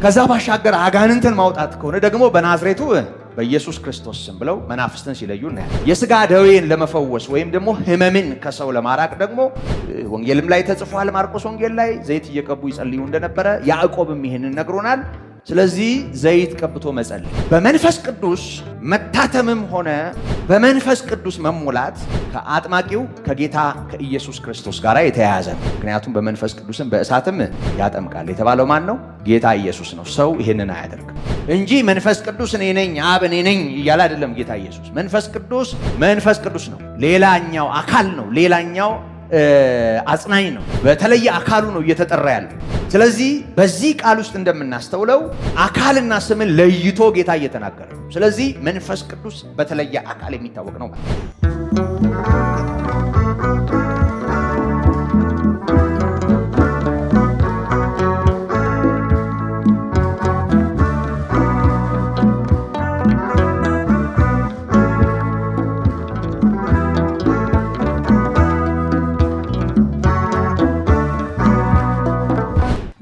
ከዛ ባሻገር አጋንንትን ማውጣት ከሆነ ደግሞ በናዝሬቱ በኢየሱስ ክርስቶስ ስም ብለው መናፍስትን ሲለዩ እናያለን። የሥጋ ደዌን ለመፈወስ ወይም ደግሞ ሕመምን ከሰው ለማራቅ ደግሞ ወንጌልም ላይ ተጽፏል። ማርቆስ ወንጌል ላይ ዘይት እየቀቡ ይጸልዩ እንደነበረ ያዕቆብም ይሄንን ነግሮናል። ስለዚህ ዘይት ቀብቶ መጸለይ በመንፈስ ቅዱስ መታተምም ሆነ በመንፈስ ቅዱስ መሙላት ከአጥማቂው ከጌታ ከኢየሱስ ክርስቶስ ጋር የተያያዘ ነው። ምክንያቱም በመንፈስ ቅዱስም በእሳትም ያጠምቃል የተባለው ማን ነው? ጌታ ኢየሱስ ነው። ሰው ይሄንን አያደርግም እንጂ መንፈስ ቅዱስ እኔ ነኝ አብ እኔ ነኝ እያለ አይደለም ጌታ ኢየሱስ። መንፈስ ቅዱስ ነው፣ ሌላኛው አካል ነው፣ ሌላኛው አጽናኝ ነው። በተለየ አካሉ ነው እየተጠራ ያለው። ስለዚህ በዚህ ቃል ውስጥ እንደምናስተውለው አካልና ስምን ለይቶ ጌታ እየተናገረ ነው። ስለዚህ መንፈስ ቅዱስ በተለየ አካል የሚታወቅ ነው ማለት ነው።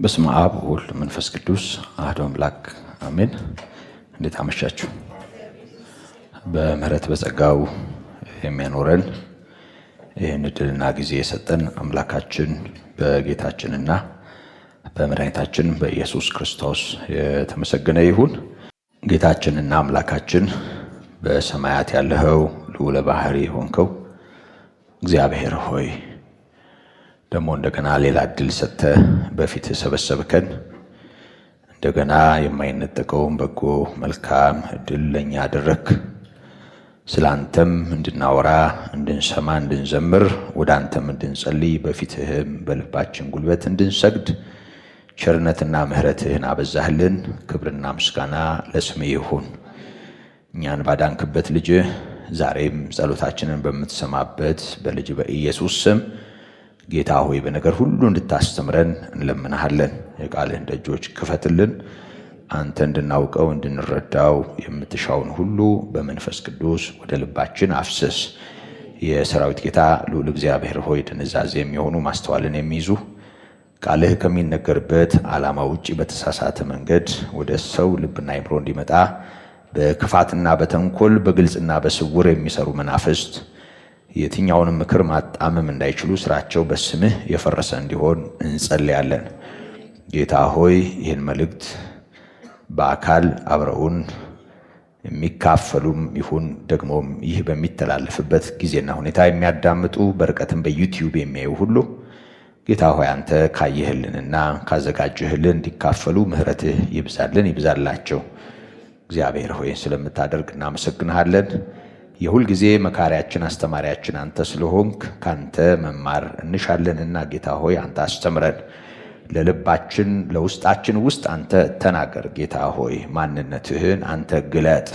በስመ አብ ወወልድ መንፈስ ቅዱስ አሐዱ አምላክ አሜን። እንዴት አመሻችሁ? በምህረት በጸጋው የሚያኖረን ይህን ዕድልና ጊዜ የሰጠን አምላካችን በጌታችንና በመድኃኒታችን በኢየሱስ ክርስቶስ የተመሰገነ ይሁን። ጌታችንና አምላካችን በሰማያት ያለኸው ልዑለ ባሕሪ ሆንከው እግዚአብሔር ሆይ ደግሞ እንደገና ሌላ እድል ሰጥተህ በፊትህ ሰበሰብከን። እንደገና የማይነጠቀውን በጎ መልካም እድል ለእኛ አደረክ። ስለ አንተም እንድናወራ፣ እንድንሰማ፣ እንድንዘምር፣ ወደ አንተም እንድንጸልይ፣ በፊትህም በልባችን ጉልበት እንድንሰግድ ቸርነትና ምሕረትህን አበዛህልን። ክብርና ምስጋና ለስምህ ይሁን። እኛን ባዳንክበት ልጅህ ዛሬም ጸሎታችንን በምትሰማበት በልጅ በኢየሱስ ስም ጌታ ሆይ በነገር ሁሉ እንድታስተምረን እንለምናሃለን። የቃልህን ደጆች ክፈትልን። አንተ እንድናውቀው እንድንረዳው የምትሻውን ሁሉ በመንፈስ ቅዱስ ወደ ልባችን አፍስስ። የሰራዊት ጌታ ልዑል እግዚአብሔር ሆይ ድንዛዜ የሚሆኑ ማስተዋልን የሚይዙ ቃልህ ከሚነገርበት ዓላማ ውጪ በተሳሳተ መንገድ ወደ ሰው ልብና አይምሮ እንዲመጣ በክፋትና በተንኮል በግልጽና በስውር የሚሰሩ መናፍስት የትኛውንም ምክር ማጣመም እንዳይችሉ ስራቸው በስምህ የፈረሰ እንዲሆን እንጸልያለን። ጌታ ሆይ ይህን መልእክት በአካል አብረውን የሚካፈሉም ይሁን ደግሞም ይህ በሚተላለፍበት ጊዜና ሁኔታ የሚያዳምጡ በርቀትም በዩቲዩብ የሚያዩ ሁሉ ጌታ ሆይ አንተ ካየህልንና ካዘጋጀህልን እንዲካፈሉ ምሕረትህ ይብዛልን ይብዛላቸው። እግዚአብሔር ሆይ ስለምታደርግ እናመሰግንሃለን። የሁል ጊዜ መካሪያችን አስተማሪያችን አንተ ስለሆንክ ካንተ መማር እንሻለንና ጌታ ሆይ አንተ አስተምረን። ለልባችን ለውስጣችን ውስጥ አንተ ተናገር። ጌታ ሆይ ማንነትህን አንተ ግለጥ።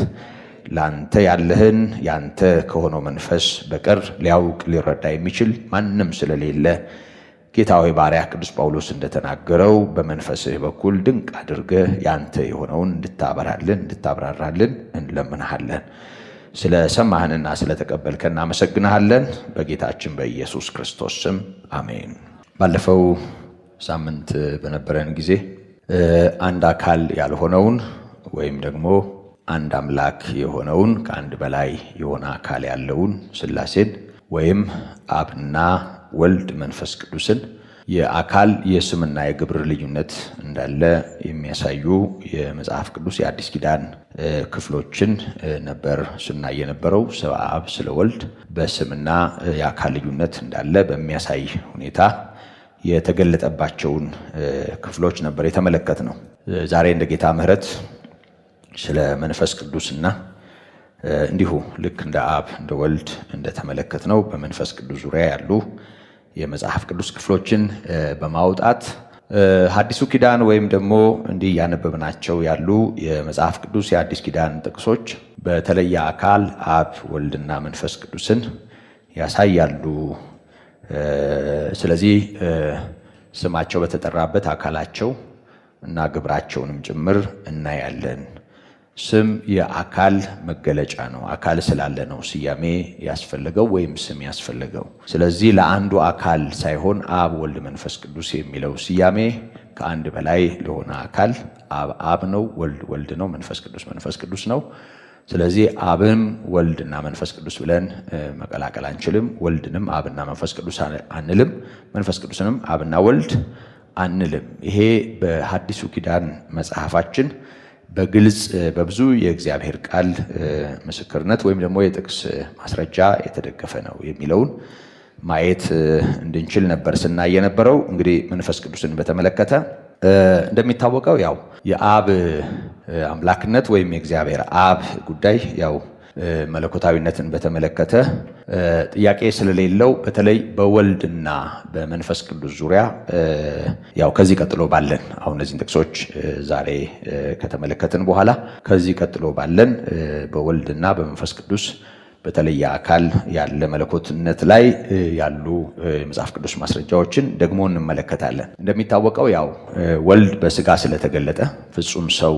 ላንተ ያለህን ያንተ ከሆነው መንፈስ በቀር ሊያውቅ ሊረዳ የሚችል ማንም ስለሌለ ጌታ ሆይ ባሪያህ ቅዱስ ጳውሎስ እንደተናገረው በመንፈስህ በኩል ድንቅ አድርገህ ያንተ የሆነውን እንድታበራልን እንድታብራራልን እንለምንሃለን። ስለ ሰማህንና ስለ ተቀበልከን እናመሰግንሃለን። በጌታችን በኢየሱስ ክርስቶስ ስም አሜን። ባለፈው ሳምንት በነበረን ጊዜ አንድ አካል ያልሆነውን ወይም ደግሞ አንድ አምላክ የሆነውን ከአንድ በላይ የሆነ አካል ያለውን ሥላሴን ወይም አብና ወልድ መንፈስ ቅዱስን የአካል የስምና የግብር ልዩነት እንዳለ የሚያሳዩ የመጽሐፍ ቅዱስ የአዲስ ኪዳን ክፍሎችን ነበር ስናይ የነበረው። ስለ አብ ስለ ወልድ በስምና የአካል ልዩነት እንዳለ በሚያሳይ ሁኔታ የተገለጠባቸውን ክፍሎች ነበር የተመለከትነው። ዛሬ እንደ ጌታ ምሕረት ስለ መንፈስ ቅዱስና እንዲሁ ልክ እንደ አብ እንደ ወልድ እንደተመለከትነው በመንፈስ ቅዱስ ዙሪያ ያሉ የመጽሐፍ ቅዱስ ክፍሎችን በማውጣት ሐዲሱ ኪዳን ወይም ደግሞ እንዲህ ያነበብናቸው ያሉ የመጽሐፍ ቅዱስ የአዲስ ኪዳን ጥቅሶች በተለየ አካል አብ ወልድና መንፈስ ቅዱስን ያሳያሉ። ስለዚህ ስማቸው በተጠራበት አካላቸው እና ግብራቸውንም ጭምር እናያለን። ስም የአካል መገለጫ ነው። አካል ስላለ ነው ስያሜ ያስፈልገው ወይም ስም ያስፈልገው። ስለዚህ ለአንዱ አካል ሳይሆን አብ ወልድ መንፈስ ቅዱስ የሚለው ስያሜ ከአንድ በላይ ለሆነ አካል አብ ነው፣ ወልድ ወልድ ነው፣ መንፈስ ቅዱስ ነው። ስለዚህ አብም ወልድና መንፈስ ቅዱስ ብለን መቀላቀል አንችልም። ወልድንም አብና መንፈስ ቅዱስ አንልም፣ መንፈስ ቅዱስንም አብና ወልድ አንልም። ይሄ በሐዲሱ ኪዳን መጽሐፋችን በግልጽ በብዙ የእግዚአብሔር ቃል ምስክርነት ወይም ደግሞ የጥቅስ ማስረጃ የተደገፈ ነው የሚለውን ማየት እንድንችል ነበር ስናይ የነበረው። እንግዲህ መንፈስ ቅዱስን በተመለከተ እንደሚታወቀው ያው የአብ አምላክነት ወይም የእግዚአብሔር አብ ጉዳይ ያው መለኮታዊነትን በተመለከተ ጥያቄ ስለሌለው በተለይ በወልድና በመንፈስ ቅዱስ ዙሪያ ያው ከዚህ ቀጥሎ ባለን አሁን እነዚህን ጥቅሶች ዛሬ ከተመለከትን በኋላ ከዚህ ቀጥሎ ባለን በወልድና በመንፈስ ቅዱስ በተለየ አካል ያለ መለኮትነት ላይ ያሉ የመጽሐፍ ቅዱስ ማስረጃዎችን ደግሞ እንመለከታለን። እንደሚታወቀው ያው ወልድ በስጋ ስለተገለጠ ፍጹም ሰው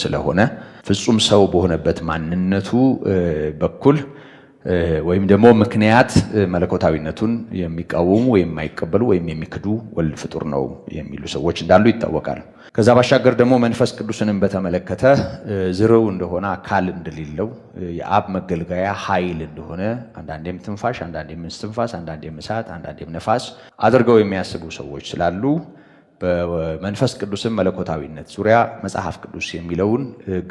ስለሆነ ፍጹም ሰው በሆነበት ማንነቱ በኩል ወይም ደግሞ ምክንያት መለኮታዊነቱን የሚቃወሙ ወይም የማይቀበሉ ወይም የሚክዱ ወልድ ፍጡር ነው የሚሉ ሰዎች እንዳሉ ይታወቃል። ከዛ ባሻገር ደግሞ መንፈስ ቅዱስንም በተመለከተ ዝርው እንደሆነ አካል እንደሌለው የአብ መገልገያ ኃይል እንደሆነ አንዳንዴም ትንፋሽ፣ አንዳንዴም እስትንፋስ፣ አንዳንዴም እሳት፣ አንዳንዴም ነፋስ አድርገው የሚያስቡ ሰዎች ስላሉ በመንፈስ ቅዱስም መለኮታዊነት ዙሪያ መጽሐፍ ቅዱስ የሚለውን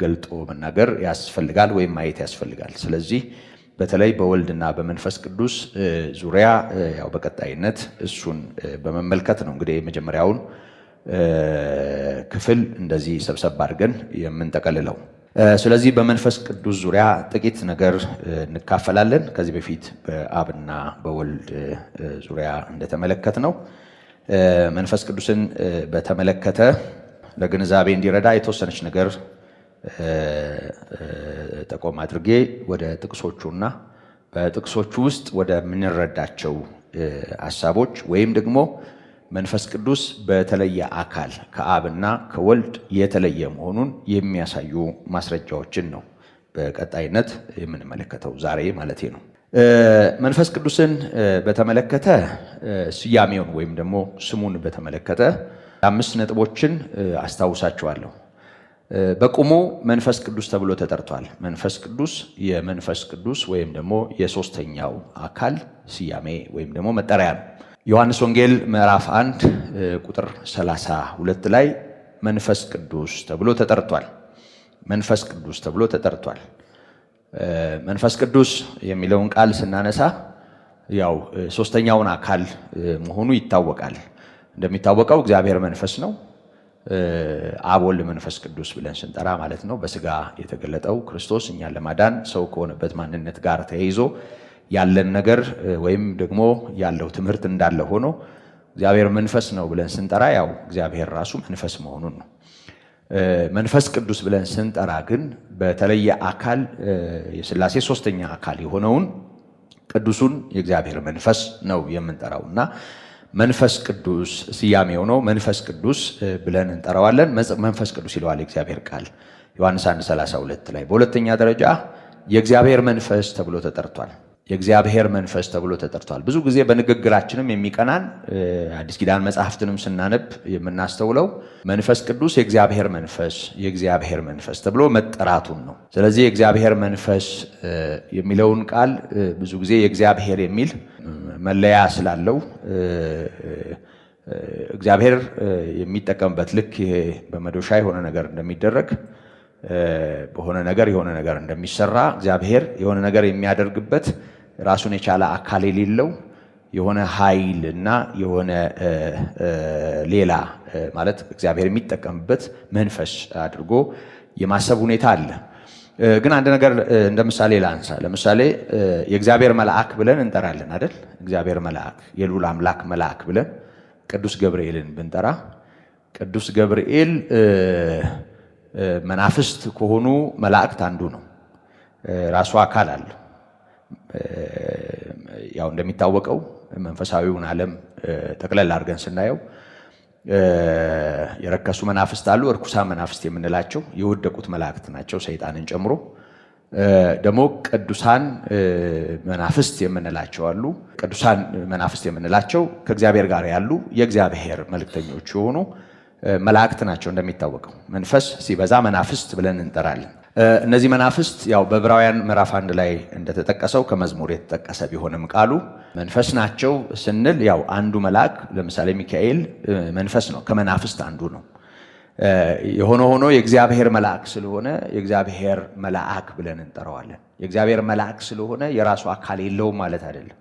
ገልጦ መናገር ያስፈልጋል ወይም ማየት ያስፈልጋል። ስለዚህ በተለይ በወልድና በመንፈስ ቅዱስ ዙሪያ ያው በቀጣይነት እሱን በመመልከት ነው እንግዲህ የመጀመሪያውን ክፍል እንደዚህ ሰብሰብ አድርገን የምንጠቀልለው። ስለዚህ በመንፈስ ቅዱስ ዙሪያ ጥቂት ነገር እንካፈላለን። ከዚህ በፊት በአብና በወልድ ዙሪያ እንደተመለከት ነው። መንፈስ ቅዱስን በተመለከተ ለግንዛቤ እንዲረዳ የተወሰነች ነገር ጠቆም አድርጌ ወደ ጥቅሶቹና በጥቅሶቹ ውስጥ ወደ ምንረዳቸው ሐሳቦች ወይም ደግሞ መንፈስ ቅዱስ በተለየ አካል ከአብና ከወልድ የተለየ መሆኑን የሚያሳዩ ማስረጃዎችን ነው በቀጣይነት የምንመለከተው ዛሬ ማለቴ ነው። መንፈስ ቅዱስን በተመለከተ ስያሜውን ወይም ደግሞ ስሙን በተመለከተ 5 ነጥቦችን አስታውሳቸዋለሁ። በቁሙ መንፈስ ቅዱስ ተብሎ ተጠርቷል። መንፈስ ቅዱስ የመንፈስ ቅዱስ ወይም ደግሞ የሶስተኛው አካል ስያሜ ወይም ደግሞ መጠሪያ ነው። ዮሐንስ ወንጌል ምዕራፍ 1 ቁጥር 32 ላይ መንፈስ ቅዱስ ተብሎ ተጠርቷል። መንፈስ ቅዱስ ተብሎ ተጠርቷል። መንፈስ ቅዱስ የሚለውን ቃል ስናነሳ ያው ሶስተኛውን አካል መሆኑ ይታወቃል። እንደሚታወቀው እግዚአብሔር መንፈስ ነው። አብ ወልድ መንፈስ ቅዱስ ብለን ስንጠራ ማለት ነው በስጋ የተገለጠው ክርስቶስ እኛን ለማዳን ሰው ከሆነበት ማንነት ጋር ተያይዞ ያለን ነገር ወይም ደግሞ ያለው ትምህርት እንዳለ ሆኖ እግዚአብሔር መንፈስ ነው ብለን ስንጠራ ያው እግዚአብሔር ራሱ መንፈስ መሆኑን ነው። መንፈስ ቅዱስ ብለን ስንጠራ ግን በተለየ አካል የሥላሴ ሶስተኛ አካል የሆነውን ቅዱሱን የእግዚአብሔር መንፈስ ነው የምንጠራው እና መንፈስ ቅዱስ ስያሜው ነው። መንፈስ ቅዱስ ብለን እንጠራዋለን። መንፈስ ቅዱስ ይለዋል የእግዚአብሔር ቃል ዮሐንስ 1:32 ላይ። በሁለተኛ ደረጃ የእግዚአብሔር መንፈስ ተብሎ ተጠርቷል። የእግዚአብሔር መንፈስ ተብሎ ተጠርቷል። ብዙ ጊዜ በንግግራችንም የሚቀናን አዲስ ኪዳን መጽሐፍትንም ስናነብ የምናስተውለው መንፈስ ቅዱስ የእግዚአብሔር መንፈስ ተብሎ መጠራቱን ነው። ስለዚህ የእግዚአብሔር መንፈስ የሚለውን ቃል ብዙ ጊዜ የእግዚአብሔር የሚል መለያ ስላለው እግዚአብሔር የሚጠቀምበት ልክ ይሄ በመዶሻ የሆነ ነገር እንደሚደረግ በሆነ ነገር የሆነ ነገር እንደሚሰራ እግዚአብሔር የሆነ ነገር የሚያደርግበት ራሱን የቻለ አካል የሌለው የሆነ ኃይል እና የሆነ ሌላ ማለት እግዚአብሔር የሚጠቀምበት መንፈስ አድርጎ የማሰብ ሁኔታ አለ። ግን አንድ ነገር እንደ ምሳሌ ላንሳ። ለምሳሌ የእግዚአብሔር መልአክ ብለን እንጠራለን አይደል? እግዚአብሔር መልአክ የልዑል አምላክ መልአክ ብለን ቅዱስ ገብርኤልን ብንጠራ ቅዱስ ገብርኤል መናፍስት ከሆኑ መላእክት አንዱ ነው። ራሱ አካል አለው። ያው እንደሚታወቀው መንፈሳዊውን ዓለም ጠቅለል አድርገን ስናየው የረከሱ መናፍስት አሉ። እርኩሳን መናፍስት የምንላቸው የወደቁት መላእክት ናቸው፣ ሰይጣንን ጨምሮ። ደግሞ ቅዱሳን መናፍስት የምንላቸው አሉ። ቅዱሳን መናፍስት የምንላቸው ከእግዚአብሔር ጋር ያሉ የእግዚአብሔር መልእክተኞች የሆኑ መላእክት ናቸው። እንደሚታወቀው መንፈስ ሲበዛ መናፍስት ብለን እንጠራለን። እነዚህ መናፍስት ያው በዕብራውያን ምዕራፍ 1 ላይ እንደተጠቀሰው ከመዝሙር የተጠቀሰ ቢሆንም ቃሉ መንፈስ ናቸው ስንል ያው አንዱ መልአክ ለምሳሌ ሚካኤል መንፈስ ነው፣ ከመናፍስት አንዱ ነው። የሆነ ሆኖ የእግዚአብሔር መልአክ ስለሆነ የእግዚአብሔር መልአክ ብለን እንጠራዋለን። የእግዚአብሔር መልአክ ስለሆነ የራሱ አካል የለውም ማለት አይደለም።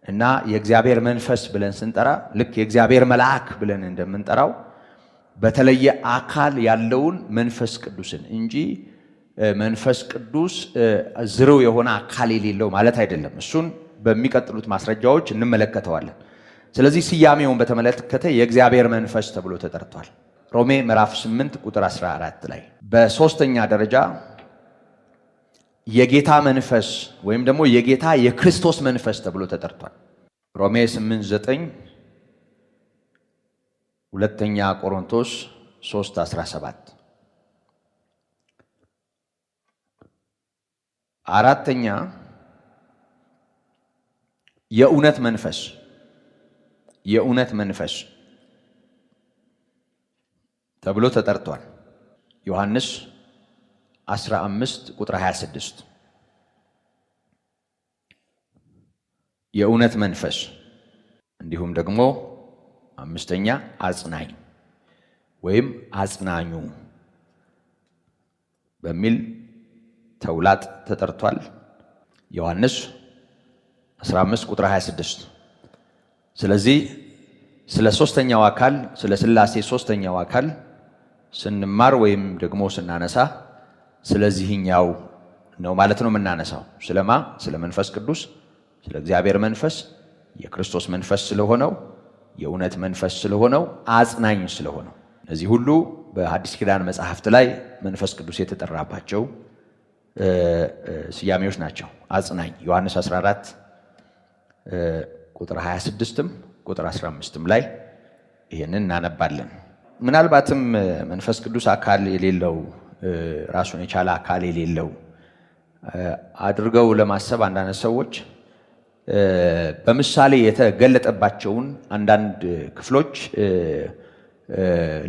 እና የእግዚአብሔር መንፈስ ብለን ስንጠራ ልክ የእግዚአብሔር መልአክ ብለን እንደምንጠራው በተለየ አካል ያለውን መንፈስ ቅዱስን እንጂ መንፈስ ቅዱስ ዝርው የሆነ አካል የሌለው ማለት አይደለም። እሱን በሚቀጥሉት ማስረጃዎች እንመለከተዋለን። ስለዚህ ስያሜውን በተመለከተ የእግዚአብሔር መንፈስ ተብሎ ተጠርቷል። ሮሜ ምዕራፍ 8 ቁጥር 14 ላይ በሶስተኛ ደረጃ የጌታ መንፈስ ወይም ደግሞ የጌታ የክርስቶስ መንፈስ ተብሎ ተጠርቷል። ሮሜ 8:9 ሁለተኛ ቆሮንቶስ 3:17 አራተኛ የእውነት መንፈስ ተብሎ ተጠርቷል። ዮሐንስ 15 ቁጥር 26 የእውነት መንፈስ እንዲሁም ደግሞ አምስተኛ አጽናኝ ወይም አጽናኙ በሚል ተውላጥ ተጠርቷል። ዮሐንስ 15 ቁጥር 26 ስለዚህ ስለ ሶስተኛው አካል ስለ ሥላሴ ሶስተኛው አካል ስንማር ወይም ደግሞ ስናነሳ ስለዚህኛው ነው ማለት ነው የምናነሳው። ስለማ ስለ መንፈስ ቅዱስ፣ ስለ እግዚአብሔር መንፈስ፣ የክርስቶስ መንፈስ ስለሆነው፣ የእውነት መንፈስ ስለሆነው፣ አጽናኝ ስለሆነው እነዚህ ሁሉ በሐዲስ ኪዳን መጽሐፍት ላይ መንፈስ ቅዱስ የተጠራባቸው ስያሜዎች ናቸው። አጽናኝ ዮሐንስ 14 ቁጥር 26ም ቁጥር 15ም ላይ ይሄንን እናነባለን። ምናልባትም መንፈስ ቅዱስ አካል የሌለው ራሱን የቻለ አካል የሌለው አድርገው ለማሰብ አንዳንድ ሰዎች በምሳሌ የተገለጠባቸውን አንዳንድ ክፍሎች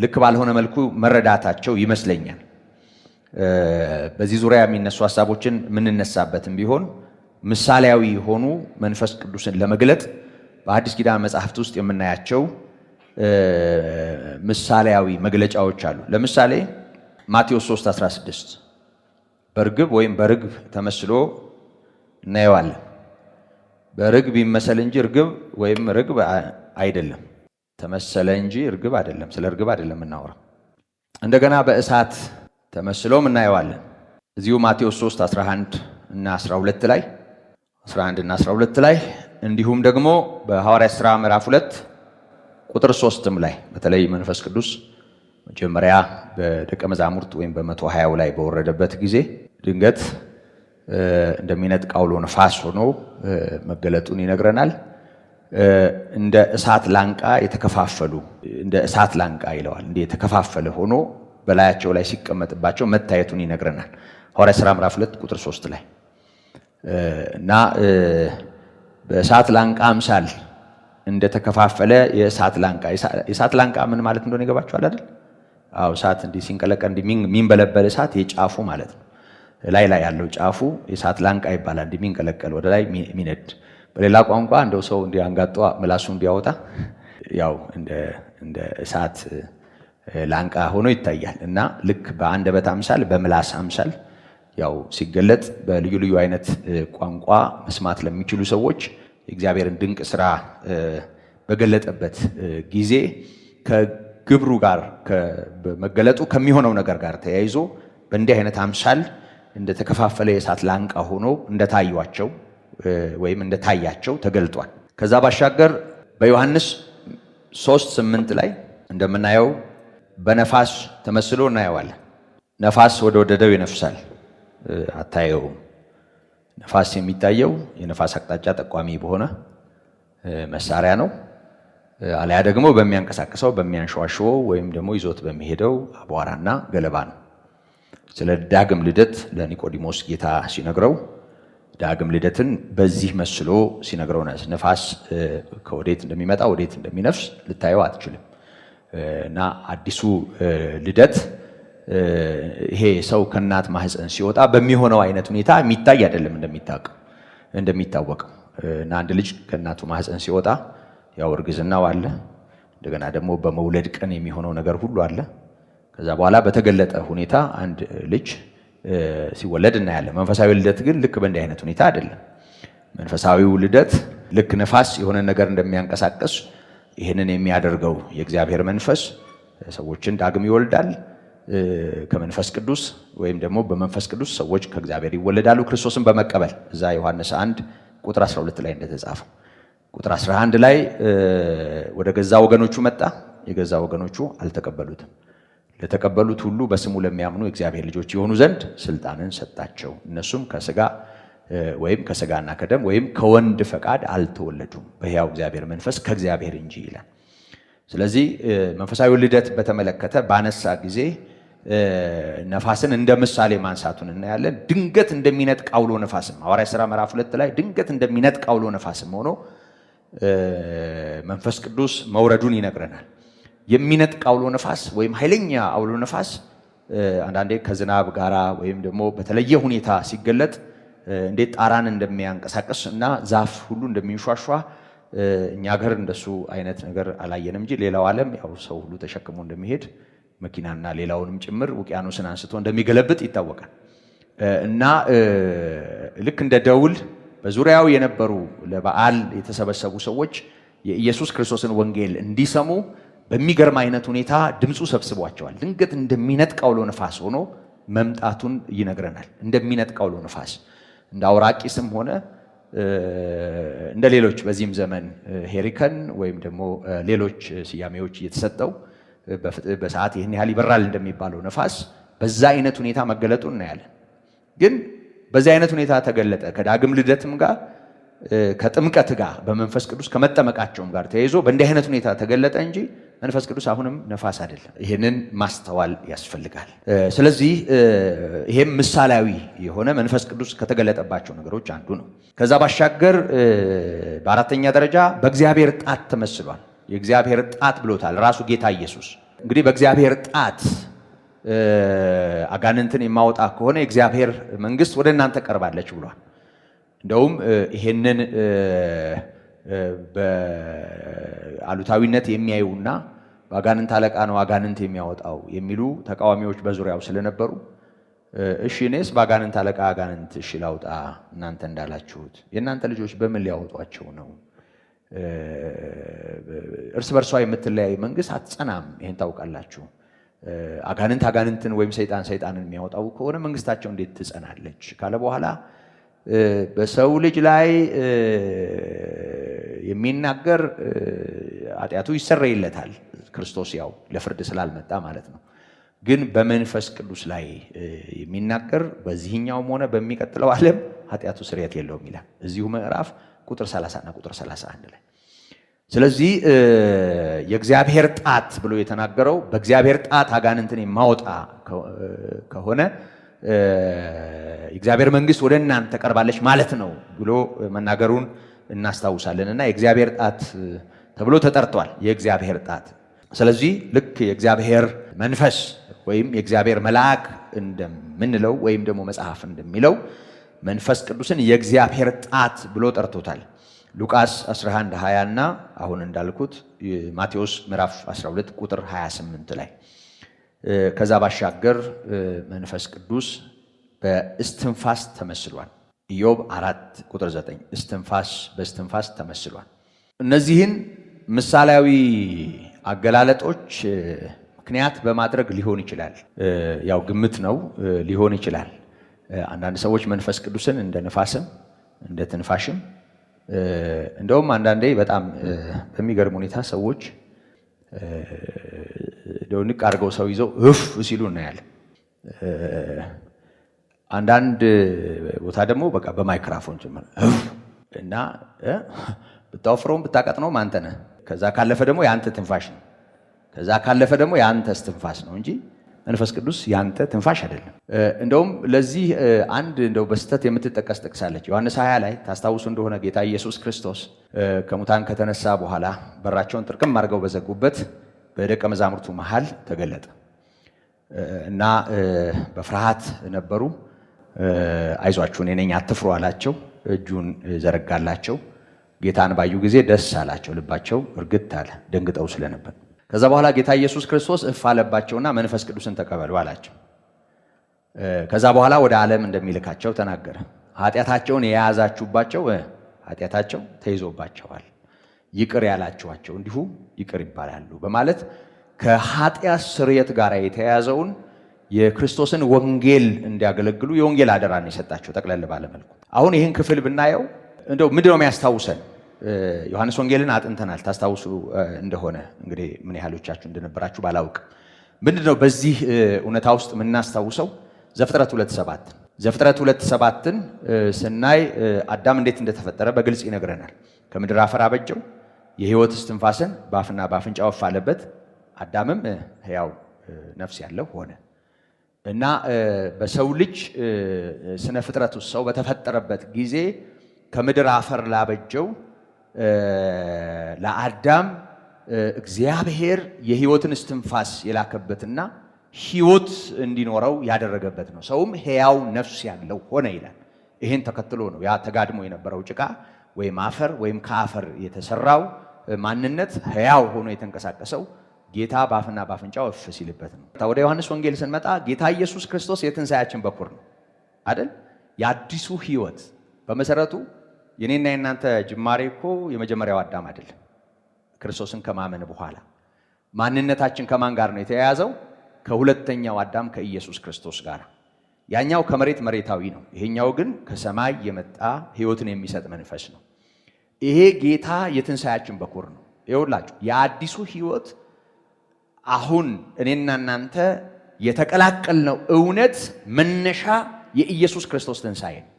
ልክ ባልሆነ መልኩ መረዳታቸው ይመስለኛል። በዚህ ዙሪያ የሚነሱ ሐሳቦችን የምንነሳበትም ቢሆን ምሳሌያዊ የሆኑ መንፈስ ቅዱስን ለመግለጥ በአዲስ ኪዳን መጽሐፍት ውስጥ የምናያቸው ምሳሌያዊ መግለጫዎች አሉ። ለምሳሌ ማቴዎስ 3:16 በርግብ ወይም በርግብ ተመስሎ እናየዋለን። በርግብ ይመሰል እንጂ እርግብ ወይም ርግብ አይደለም። ተመሰለ እንጂ እርግብ አይደለም። ስለ እርግብ አይደለም እናወራው። እንደገና በእሳት ተመስሎም እናየዋለን። እዚሁ ማቴዎስ 3:11 እና 12 ላይ 11 እና 12 ላይ እንዲሁም ደግሞ በሐዋርያት ሥራ ምዕራፍ 2 ቁጥር 3ም ላይ በተለይ መንፈስ ቅዱስ መጀመሪያ በደቀ መዛሙርት ወይም በ120 ላይ በወረደበት ጊዜ ድንገት እንደሚነጥቅ አውሎ ነፋስ ሆኖ መገለጡን ይነግረናል። እንደ እሳት ላንቃ የተከፋፈሉ እንደ እሳት ላንቃ ይለዋል። እንደ የተከፋፈለ ሆኖ በላያቸው ላይ ሲቀመጥባቸው መታየቱን ይነግረናል። ሐዋርያት ሥራ ምዕራፍ 2 ቁጥር 3 ላይ እና በእሳት ላንቃ አምሳል እንደተከፋፈለ የእሳት ላንቃ የእሳት ላንቃ ምን ማለት እንደሆነ ይገባችኋል አይደል? አዎ እሳት እንዲህ ሲንቀለቀል እንዲህ የሚንበለበል እሳት የጫፉ ማለት ነው። ላይ ያለው ጫፉ የእሳት ላንቃ ይባላል። እንዲህ የሚንቀለቀል ወደ ላይ የሚነድ በሌላ ቋንቋ እንደው ሰው እንዲህ አንጋጦ ምላሱን ቢያወጣ ያው እንደ እሳት ላንቃ ሆኖ ይታያል። እና ልክ በአንደበት አምሳል በምላስ አምሳል ያው ሲገለጥ በልዩ ልዩ አይነት ቋንቋ መስማት ለሚችሉ ሰዎች የእግዚአብሔርን ድንቅ ስራ በገለጠበት ጊዜ ከግብሩ ጋር መገለጡ ከሚሆነው ነገር ጋር ተያይዞ በእንዲህ አይነት አምሳል እንደተከፋፈለ የእሳት ላንቃ ሆኖ እንደታዩአቸው ወይም እንደታያቸው ተገልጧል። ከዛ ባሻገር በዮሐንስ 3:8 ላይ እንደምናየው በነፋስ ተመስሎ እናየዋለን። ነፋስ ወደ ወደደው ይነፍሳል፣ አታየውም። ነፋስ የሚታየው የነፋስ አቅጣጫ ጠቋሚ በሆነ መሳሪያ ነው፣ አለያ ደግሞ በሚያንቀሳቅሰው በሚያንሸዋሽወው ወይም ደግሞ ይዞት በሚሄደው አቧራና ገለባ ነው። ስለ ዳግም ልደት ለኒቆዲሞስ ጌታ ሲነግረው ዳግም ልደትን በዚህ መስሎ ሲነግረው ነፋስ ከወዴት እንደሚመጣ ወዴት እንደሚነፍስ ልታየው አትችልም። እና አዲሱ ልደት ይሄ ሰው ከእናት ማህፀን ሲወጣ በሚሆነው አይነት ሁኔታ የሚታይ አይደለም እንደሚታወቀው። እና አንድ ልጅ ከእናቱ ማህፀን ሲወጣ ያው እርግዝናው አለ፣ እንደገና ደግሞ በመውለድ ቀን የሚሆነው ነገር ሁሉ አለ። ከዛ በኋላ በተገለጠ ሁኔታ አንድ ልጅ ሲወለድ እናያለን። መንፈሳዊ ልደት ግን ልክ በእንዲህ አይነት ሁኔታ አይደለም። መንፈሳዊው ልደት ልክ ነፋስ የሆነ ነገር እንደሚያንቀሳቅስ ይህንን የሚያደርገው የእግዚአብሔር መንፈስ ሰዎችን ዳግም ይወልዳል። ከመንፈስ ቅዱስ ወይም ደግሞ በመንፈስ ቅዱስ ሰዎች ከእግዚአብሔር ይወለዳሉ ክርስቶስን በመቀበል እዛ ዮሐንስ 1 ቁጥር 12 ላይ እንደተጻፈው። ቁጥር 11 ላይ ወደ ገዛ ወገኖቹ መጣ፣ የገዛ ወገኖቹ አልተቀበሉትም። ለተቀበሉት ሁሉ በስሙ ለሚያምኑ የእግዚአብሔር ልጆች የሆኑ ዘንድ ስልጣንን ሰጣቸው። እነሱም ከስጋ ወይም ከስጋና ከደም ወይም ከወንድ ፈቃድ አልተወለዱም፣ በሕያው እግዚአብሔር መንፈስ ከእግዚአብሔር እንጂ ይላል። ስለዚህ መንፈሳዊ ልደት በተመለከተ ባነሳ ጊዜ ነፋስን እንደ ምሳሌ ማንሳቱን እናያለን። ድንገት እንደሚነጥቅ አውሎ ነፋስም ሐዋርያት ሥራ ምዕራፍ 2 ላይ ድንገት እንደሚነጥቅ አውሎ ነፋስም ሆኖ መንፈስ ቅዱስ መውረዱን ይነግረናል። የሚነጥቅ አውሎ ነፋስ ወይም ኃይለኛ አውሎ ነፋስ አንዳንዴ ከዝናብ ጋራ ወይም ደግሞ በተለየ ሁኔታ ሲገለጥ እንዴት ጣራን እንደሚያንቀሳቅስ እና ዛፍ ሁሉ እንደሚንሿሿ እኛ ሀገር እንደሱ አይነት ነገር አላየንም እንጂ ሌላው ዓለም ያው ሰው ሁሉ ተሸክሞ እንደሚሄድ መኪናና ሌላውንም ጭምር ውቅያኖስን አንስቶ እንደሚገለብጥ ይታወቃል። እና ልክ እንደ ደውል በዙሪያው የነበሩ ለበዓል የተሰበሰቡ ሰዎች የኢየሱስ ክርስቶስን ወንጌል እንዲሰሙ በሚገርም አይነት ሁኔታ ድምፁ ሰብስቧቸዋል። ድንገት እንደሚነጥቅ አውሎ ነፋስ ሆኖ መምጣቱን ይነግረናል። እንደሚነጥቅ አውሎ ነፋስ እንደ አውራቂስም ሆነ እንደ ሌሎች በዚህም ዘመን ሄሪከን ወይም ደግሞ ሌሎች ስያሜዎች እየተሰጠው በሰዓት ይህን ያህል ይበራል እንደሚባለው ነፋስ በዛ አይነት ሁኔታ መገለጡን እናያለን። ግን በዚህ አይነት ሁኔታ ተገለጠ። ከዳግም ልደትም ጋር ከጥምቀት ጋር በመንፈስ ቅዱስ ከመጠመቃቸውም ጋር ተያይዞ በእንዲህ አይነት ሁኔታ ተገለጠ እንጂ መንፈስ ቅዱስ አሁንም ነፋስ አይደለም። ይህንን ማስተዋል ያስፈልጋል። ስለዚህ ይሄም ምሳሌያዊ የሆነ መንፈስ ቅዱስ ከተገለጠባቸው ነገሮች አንዱ ነው። ከዛ ባሻገር በአራተኛ ደረጃ በእግዚአብሔር ጣት ተመስሏል። የእግዚአብሔር ጣት ብሎታል ራሱ ጌታ ኢየሱስ። እንግዲህ በእግዚአብሔር ጣት አጋንንትን የማወጣ ከሆነ የእግዚአብሔር መንግስት ወደ እናንተ ቀርባለች ብሏል። እንደውም ይሄንን በአሉታዊነት የሚያዩና በአጋንንት አለቃ ነው አጋንንት የሚያወጣው የሚሉ ተቃዋሚዎች በዙሪያው ስለነበሩ እሺ እኔስ በአጋንንት አለቃ አጋንንት እሺ ላውጣ እናንተ እንዳላችሁት የእናንተ ልጆች በምን ሊያወጧቸው ነው? እርስ በርሷ የምትለያይ መንግስት አትጸናም፣ ይሄን ታውቃላችሁ። አጋንንት አጋንንትን ወይም ሰይጣን ሰይጣንን የሚያወጣው ከሆነ መንግስታቸው እንዴት ትጸናለች ካለ በኋላ በሰው ልጅ ላይ የሚናገር ኃጢአቱ ይሰረይለታል፣ ክርስቶስ ያው ለፍርድ ስላልመጣ ማለት ነው። ግን በመንፈስ ቅዱስ ላይ የሚናገር በዚህኛውም ሆነ በሚቀጥለው ዓለም ኃጢአቱ ስርየት የለውም ይላል እዚሁ ምዕራፍ ቁጥር 30 እና ቁጥር 31 ላይ። ስለዚህ የእግዚአብሔር ጣት ብሎ የተናገረው በእግዚአብሔር ጣት አጋንንትን የማወጣ ከሆነ የእግዚአብሔር መንግስት ወደ እናንተ ቀርባለች ማለት ነው ብሎ መናገሩን እናስታውሳለን። እና የእግዚአብሔር ጣት ተብሎ ተጠርቷል፣ የእግዚአብሔር ጣት። ስለዚህ ልክ የእግዚአብሔር መንፈስ ወይም የእግዚአብሔር መልአክ እንደምንለው ወይም ደግሞ መጽሐፍ እንደሚለው መንፈስ ቅዱስን የእግዚአብሔር ጣት ብሎ ጠርቶታል። ሉቃስ 11:20 እና አሁን እንዳልኩት ማቴዎስ ምዕራፍ 12 ቁጥር 28 ላይ። ከዛ ባሻገር መንፈስ ቅዱስ በእስትንፋስ ተመስሏል። ኢዮብ 4 ቁጥር 9 በእስትንፋስ ተመስሏል። እነዚህን ምሳሌያዊ አገላለጦች ምክንያት በማድረግ ሊሆን ይችላል፣ ያው ግምት ነው ሊሆን ይችላል። አንዳንድ ሰዎች መንፈስ ቅዱስን እንደ ንፋስም እንደ ትንፋሽም እንደውም አንዳንዴ በጣም በሚገርም ሁኔታ ሰዎች ንቅ አድርገው ሰው ይዘው እፍ ሲሉ እናያለን። አንዳንድ ቦታ ደግሞ በቃ በማይክራፎን ጭምር እና ብታወፍረውም ብታቀጥነውም አንተ ነህ። ከዛ ካለፈ ደግሞ የአንተ ትንፋሽ ነው። ከዛ ካለፈ ደግሞ የአንተ እስትንፋስ ነው እንጂ መንፈስ ቅዱስ ያንተ ትንፋሽ አይደለም። እንደውም ለዚህ አንድ እንደው በስተት የምትጠቀስ ጥቅሳለች። ዮሐንስ 20 ላይ ታስታውሱ እንደሆነ ጌታ ኢየሱስ ክርስቶስ ከሙታን ከተነሳ በኋላ በራቸውን ጥርቅም አድርገው በዘጉበት በደቀ መዛሙርቱ መሃል ተገለጠ እና በፍርሃት ነበሩ። አይዟችሁ እኔ ነኝ አትፍሩ አላቸው። እጁን ዘረጋላቸው። ጌታን ባዩ ጊዜ ደስ አላቸው፣ ልባቸው እርግጥ አለ፣ ደንግጠው ስለነበር። ከዛ በኋላ ጌታ ኢየሱስ ክርስቶስ እፍ አለባቸውና መንፈስ ቅዱስን ተቀበሉ አላቸው። ከዛ በኋላ ወደ ዓለም እንደሚልካቸው ተናገረ። ኃጢአታቸውን የያዛችሁባቸው ኃጢአታቸው ተይዞባቸዋል፣ ይቅር ያላችኋቸው እንዲሁ ይቅር ይባላሉ በማለት ከኃጢአት ስርየት ጋር የተያያዘውን የክርስቶስን ወንጌል እንዲያገለግሉ የወንጌል አደራን የሰጣቸው ጠቅለል ባለ መልኩ። አሁን ይህን ክፍል ብናየው እንደው ምንድነው የሚያስታውሰን? ዮሐንስ ወንጌልን አጥንተናል። ታስታውሱ እንደሆነ እንግዲህ ምን ያህሎቻችሁ እንደነበራችሁ ባላውቅ፣ ምንድነው በዚህ እውነታ ውስጥ የምናስታውሰው? ዘፍጥረት 2:7 ዘፍጥረት 2:7ን ስናይ አዳም እንዴት እንደተፈጠረ በግልጽ ይነግረናል። ከምድር አፈር አበጀው፣ የሕይወት እስትንፋስን በአፍና በአፍንጫው እፍ አለበት፣ አዳምም ሕያው ነፍስ ያለው ሆነ እና በሰው ልጅ ስነ ፍጥረት ውስጥ ሰው በተፈጠረበት ጊዜ ከምድር አፈር ላበጀው ለአዳም እግዚአብሔር የሕይወትን እስትንፋስ የላከበትና ሕይወት እንዲኖረው ያደረገበት ነው። ሰውም ሕያው ነፍስ ያለው ሆነ ይላል። ይህን ተከትሎ ነው ያ ተጋድሞ የነበረው ጭቃ ወይም አፈር ወይም ከአፈር የተሰራው ማንነት ሕያው ሆኖ የተንቀሳቀሰው ጌታ በአፍና በአፍንጫው እፍ ሲልበት ነው። ወደ ዮሐንስ ወንጌል ስንመጣ ጌታ ኢየሱስ ክርስቶስ የትንሣኤያችን በኩር ነው አይደል? የአዲሱ ሕይወት በመሰረቱ የኔና የናንተ ጅማሬ እኮ የመጀመሪያው አዳም አይደለም። ክርስቶስን ከማመን በኋላ ማንነታችን ከማን ጋር ነው የተያያዘው? ከሁለተኛው አዳም ከኢየሱስ ክርስቶስ ጋር። ያኛው ከመሬት መሬታዊ ነው፣ ይሄኛው ግን ከሰማይ የመጣ ሕይወትን የሚሰጥ መንፈስ ነው። ይሄ ጌታ የትንሣኤያችን በኩር ነው። ይኸውላችሁ የአዲሱ ሕይወት አሁን እኔና እናንተ የተቀላቀልነው እውነት መነሻ የኢየሱስ ክርስቶስ ትንሣኤ ነው።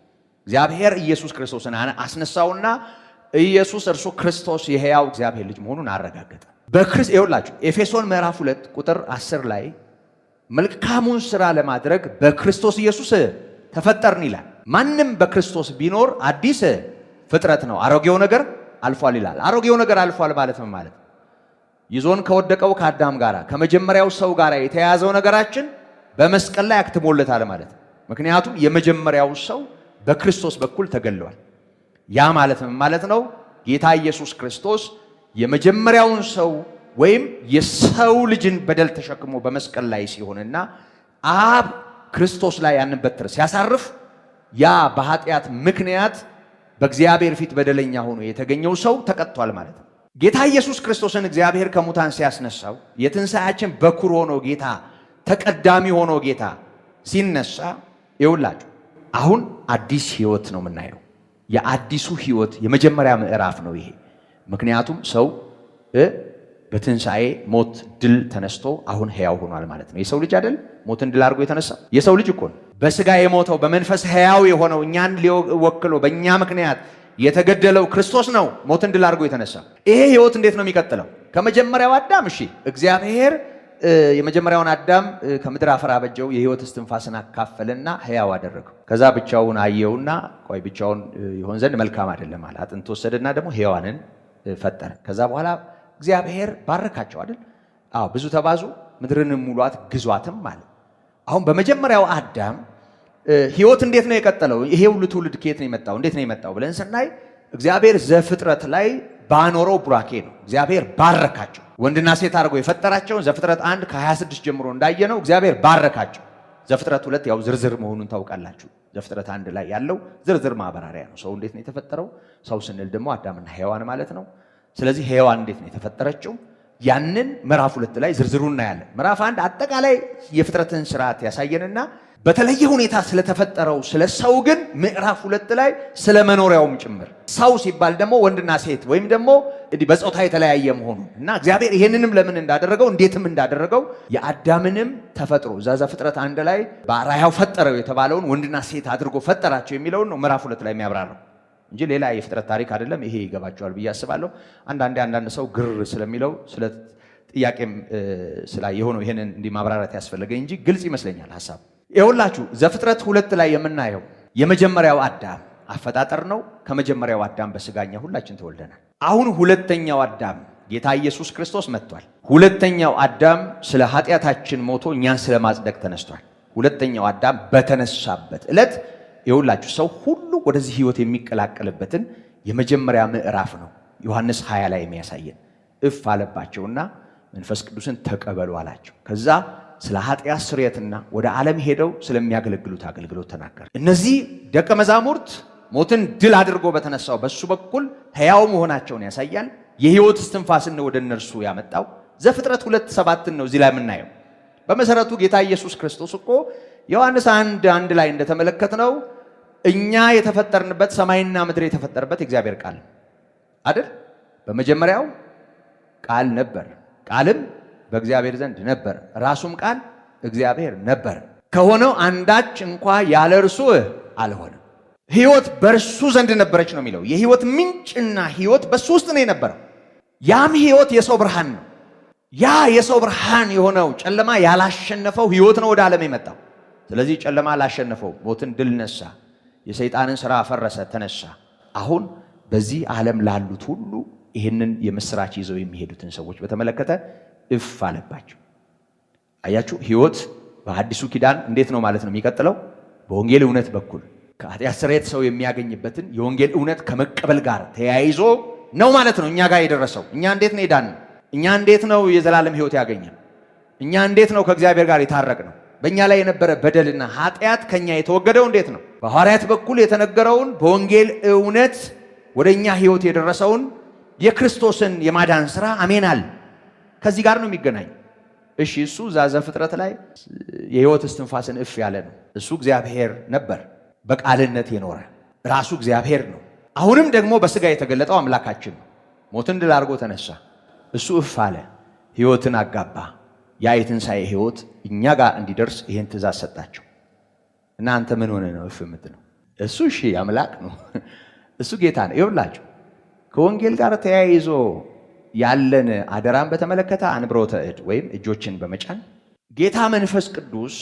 እግዚአብሔር ኢየሱስ ክርስቶስን አስነሳውና ኢየሱስ እርሱ ክርስቶስ የሕያው እግዚአብሔር ልጅ መሆኑን አረጋገጠ። ይኸውላችሁ ኤፌሶን ምዕራፍ 2 ቁጥር 10 ላይ መልካሙን ሥራ ለማድረግ በክርስቶስ ኢየሱስ ተፈጠርን ይላል። ማንም በክርስቶስ ቢኖር አዲስ ፍጥረት ነው፣ አሮጌው ነገር አልፏል ይላል። አሮጌው ነገር አልፏል ማለት ምን ማለት ነው? ይዞን ከወደቀው ከአዳም ጋር ከመጀመሪያው ሰው ጋር የተያያዘው ነገራችን በመስቀል ላይ አክትሞለታል ማለት ነው። ምክንያቱም የመጀመሪያው ሰው በክርስቶስ በኩል ተገለዋል። ያ ማለት ምን ማለት ነው? ጌታ ኢየሱስ ክርስቶስ የመጀመሪያውን ሰው ወይም የሰው ልጅን በደል ተሸክሞ በመስቀል ላይ ሲሆንና አብ ክርስቶስ ላይ ያንን በትር ሲያሳርፍ ያ በኃጢአት ምክንያት በእግዚአብሔር ፊት በደለኛ ሆኖ የተገኘው ሰው ተቀጥቷል ማለት ነው። ጌታ ኢየሱስ ክርስቶስን እግዚአብሔር ከሙታን ሲያስነሳው የትንሣኤያችን በኩር ሆኖ ጌታ ተቀዳሚ ሆኖ ጌታ ሲነሳ ይውላችሁ አሁን አዲስ ሕይወት ነው የምናየው። የአዲሱ ሕይወት የመጀመሪያ ምዕራፍ ነው ይሄ። ምክንያቱም ሰው በትንሣኤ ሞት ድል ተነስቶ አሁን ሕያው ሆኗል ማለት ነው። የሰው ልጅ አይደል ሞትን ድል አድርጎ የተነሳው? የሰው ልጅ እኮ ነው። በሥጋ የሞተው በመንፈስ ሕያው የሆነው እኛን ሊወክሎ በእኛ ምክንያት የተገደለው ክርስቶስ ነው ሞትን ድል አድርጎ የተነሳው። ይሄ ሕይወት እንዴት ነው የሚቀጥለው? ከመጀመሪያው አዳም እሺ እግዚአብሔር የመጀመሪያውን አዳም ከምድር አፈር አበጀው፣ የሕይወት እስትንፋስን አካፈለና ሕያው አደረገው። ከዛ ብቻውን አየውና ቆይ ብቻውን ይሆን ዘንድ መልካም አይደለም አለ። አጥንት ወሰደና ደግሞ ሕያዋንን ፈጠረ። ከዛ በኋላ እግዚአብሔር ባረካቸው አይደል? አዎ ብዙ ተባዙ፣ ምድርን ሙሏት፣ ግዟትም አለ። አሁን በመጀመሪያው አዳም ሕይወት እንዴት ነው የቀጠለው? ይሄ ሁሉ ትውልድ ከየት ነው የመጣው? እንዴት ነው የመጣው ብለን ስናይ እግዚአብሔር ዘፍጥረት ላይ ባኖረው ቡራኬ ነው። እግዚአብሔር ባረካቸው። ወንድና ሴት አድርጎ የፈጠራቸውን ዘፍጥረት 1 ከ26 ጀምሮ እንዳየነው እግዚአብሔር ባረካቸው። ዘፍጥረት 2 ያው ዝርዝር መሆኑን ታውቃላችሁ። ዘፍጥረት 1 ላይ ያለው ዝርዝር ማብራሪያ ነው። ሰው እንዴት ነው የተፈጠረው? ሰው ስንል ደግሞ አዳምና ሔዋን ማለት ነው። ስለዚህ ሔዋን እንዴት ነው የተፈጠረችው? ያንን ምዕራፍ 2 ላይ ዝርዝሩ እናያለን። ምዕራፍ 1 አጠቃላይ የፍጥረትን ስርዓት ያሳየንና በተለየ ሁኔታ ስለተፈጠረው ስለ ሰው ግን ምዕራፍ 2 ላይ ስለ መኖሪያውም ጭምር ሰው ሲባል ደግሞ ወንድና ሴት ወይም ደግሞ በጾታ የተለያየ መሆኑ እና እግዚአብሔር ይሄንንም ለምን እንዳደረገው እንዴትም እንዳደረገው የአዳምንም ተፈጥሮ ዘፍጥረት 1 ላይ በአርአያው ፈጠረው የተባለውን ወንድና ሴት አድርጎ ፈጠራቸው የሚለውን ነው ምዕራፍ 2 ላይ የሚያብራራው እንጂ ሌላ የፍጥረት ታሪክ አይደለም። ይሄ ይገባቸዋል ብዬ አስባለሁ። አንዳንድ ሰው ግር ስለሚለው ስለ ጥያቄም የሆነው ይሄንን እንዲህ ማብራራት ያስፈልገኝ እንጂ ግልጽ ይመስለኛል ሐሳብ። ይኸውላችሁ ዘፍጥረት 2 ላይ የምናየው የመጀመሪያው አዳም አፈጣጠር ነው። ከመጀመሪያው አዳም በስጋኛ ሁላችን ተወልደናል። አሁን ሁለተኛው አዳም ጌታ ኢየሱስ ክርስቶስ መጥቷል። ሁለተኛው አዳም ስለ ኃጢአታችን ሞቶ እኛን ስለ ማጽደቅ ተነስቷል። ሁለተኛው አዳም በተነሳበት ዕለት ይኸውላችሁ ሰው ሁሉ ወደዚህ ህይወት የሚቀላቀልበትን የመጀመሪያ ምዕራፍ ነው ዮሐንስ 20 ላይ የሚያሳየን። እፍ አለባቸውና መንፈስ ቅዱስን ተቀበሉ አላቸው። ከዛ ስለ ኃጢአት ስርየትና ወደ ዓለም ሄደው ስለሚያገለግሉት አገልግሎት ተናገረ። እነዚህ ደቀ መዛሙርት ሞትን ድል አድርጎ በተነሳው በሱ በኩል ሕያው መሆናቸውን ያሳያል። የህይወት እስትንፋስን ወደ እነርሱ ያመጣው ዘፍጥረት 2:7 ነው እዚህ ላይ የምናየው። በመሰረቱ ጌታ ኢየሱስ ክርስቶስ እኮ ዮሐንስ 1:1 ላይ እንደተመለከትነው እኛ የተፈጠርንበት ሰማይና ምድር የተፈጠረበት እግዚአብሔር ቃል አይደል? በመጀመሪያው ቃል ነበር፣ ቃልም በእግዚአብሔር ዘንድ ነበር፣ ራሱም ቃል እግዚአብሔር ነበር። ከሆነው አንዳች እንኳ ያለ እርሱ አልሆነም። ህይወት በእርሱ ዘንድ ነበረች ነው የሚለው። የህይወት ምንጭና ህይወት በሱ ውስጥ ነው የነበረው። ያም ህይወት የሰው ብርሃን ነው። ያ የሰው ብርሃን የሆነው ጨለማ ያላሸነፈው ህይወት ነው ወደ ዓለም የመጣው። ስለዚህ ጨለማ ላሸነፈው ሞትን ድል ነሳ፣ የሰይጣንን ሥራ አፈረሰ፣ ተነሳ። አሁን በዚህ ዓለም ላሉት ሁሉ ይህንን የምስራች ይዘው የሚሄዱትን ሰዎች በተመለከተ እፍ አለባቸው። አያችሁ ህይወት በአዲሱ ኪዳን እንዴት ነው ማለት ነው የሚቀጥለው? በወንጌል እውነት በኩል ከኃጢአት ስርየት ሰው የሚያገኝበትን የወንጌል እውነት ከመቀበል ጋር ተያይዞ ነው ማለት ነው እኛ ጋር የደረሰው። እኛ እንዴት ነው የዳነው? እኛ እንዴት ነው የዘላለም ህይወት ያገኘን? እኛ እንዴት ነው ከእግዚአብሔር ጋር የታረቅነው? በእኛ ላይ የነበረ በደልና ኃጢአት ከኛ የተወገደው እንዴት ነው? በሐዋርያት በኩል የተነገረውን በወንጌል እውነት ወደ እኛ ህይወት የደረሰውን የክርስቶስን የማዳን ሥራ አሜናል ከዚህ ጋር ነው የሚገናኝ። እሺ እሱ ዘፍጥረት ላይ የህይወት እስትንፋስን እፍ ያለ ነው። እሱ እግዚአብሔር ነበር፣ በቃልነት የኖረ ራሱ እግዚአብሔር ነው። አሁንም ደግሞ በስጋ የተገለጠው አምላካችን ነው። ሞትን ድል አድርጎ ተነሳ። እሱ እፍ አለ፣ ህይወትን አጋባ። ያ የትንሣኤ ህይወት እኛ ጋር እንዲደርስ ይሄን ትእዛዝ ሰጣቸው። እናንተ ምን ሆነ ነው እፍ የምትለው? እሱ እሺ አምላክ ነው፣ እሱ ጌታ ነው። ይኸውላችሁ ከወንጌል ጋር ተያይዞ ያለን አደራን በተመለከተ አንብሮተ እድ ወይም እጆችን በመጫን ጌታ መንፈስ ቅዱስ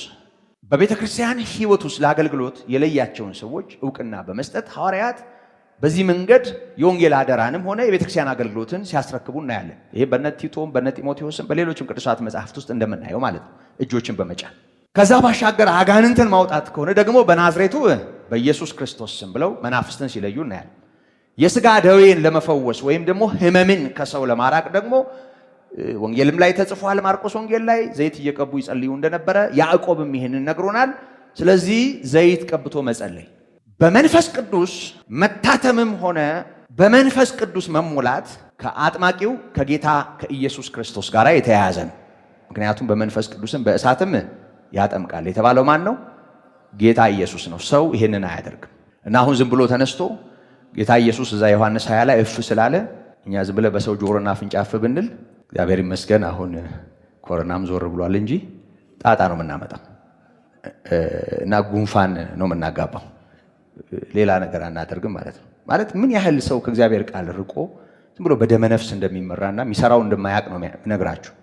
በቤተ ክርስቲያን ህይወት ውስጥ ለአገልግሎት የለያቸውን ሰዎች እውቅና በመስጠት ሐዋርያት በዚህ መንገድ የወንጌል አደራንም ሆነ የቤተ ክርስቲያን አገልግሎትን ሲያስረክቡ እናያለን። ይሄ በነ ቲቶም በነ ጢሞቴዎስም በሌሎችም ቅዱሳት መጻሕፍት ውስጥ እንደምናየው ማለት ነው፣ እጆችን በመጫን። ከዛ ባሻገር አጋንንትን ማውጣት ከሆነ ደግሞ በናዝሬቱ በኢየሱስ ክርስቶስ ስም ብለው መናፍስትን ሲለዩ እናያለን። የሥጋ ደዌን ለመፈወስ ወይም ደግሞ ህመምን ከሰው ለማራቅ ደግሞ ወንጌልም ላይ ተጽፏል። ማርቆስ ወንጌል ላይ ዘይት እየቀቡ ይጸልዩ እንደነበረ ያዕቆብም ይሄንን ነግሮናል። ስለዚህ ዘይት ቀብቶ መጸለይ በመንፈስ ቅዱስ መታተምም ሆነ በመንፈስ ቅዱስ መሞላት ከአጥማቂው ከጌታ ከኢየሱስ ክርስቶስ ጋር የተያያዘ ነው። ምክንያቱም በመንፈስ ቅዱስም በእሳትም ያጠምቃል የተባለው ማን ነው? ጌታ ኢየሱስ ነው። ሰው ይሄንን አያደርግም እና አሁን ዝም ብሎ ተነስቶ ጌታ ኢየሱስ እዛ ዮሐንስ 20 ላይ እፍ ስላለ እኛ ዝም ብለ በሰው ጆሮና አፍንጫ እፍ ብንል እግዚአብሔር ይመስገን አሁን ኮሮናም ዞር ብሏል እንጂ ጣጣ ነው የምናመጣው እና ጉንፋን ነው የምናጋባው። ሌላ ነገር አናደርግም ማለት ነው። ማለት ምን ያህል ሰው ከእግዚአብሔር ቃል ርቆ ዝም ብሎ በደመነፍስ እንደሚመራና የሚሰራው እንደማያውቅ ነው ነግራችሁ።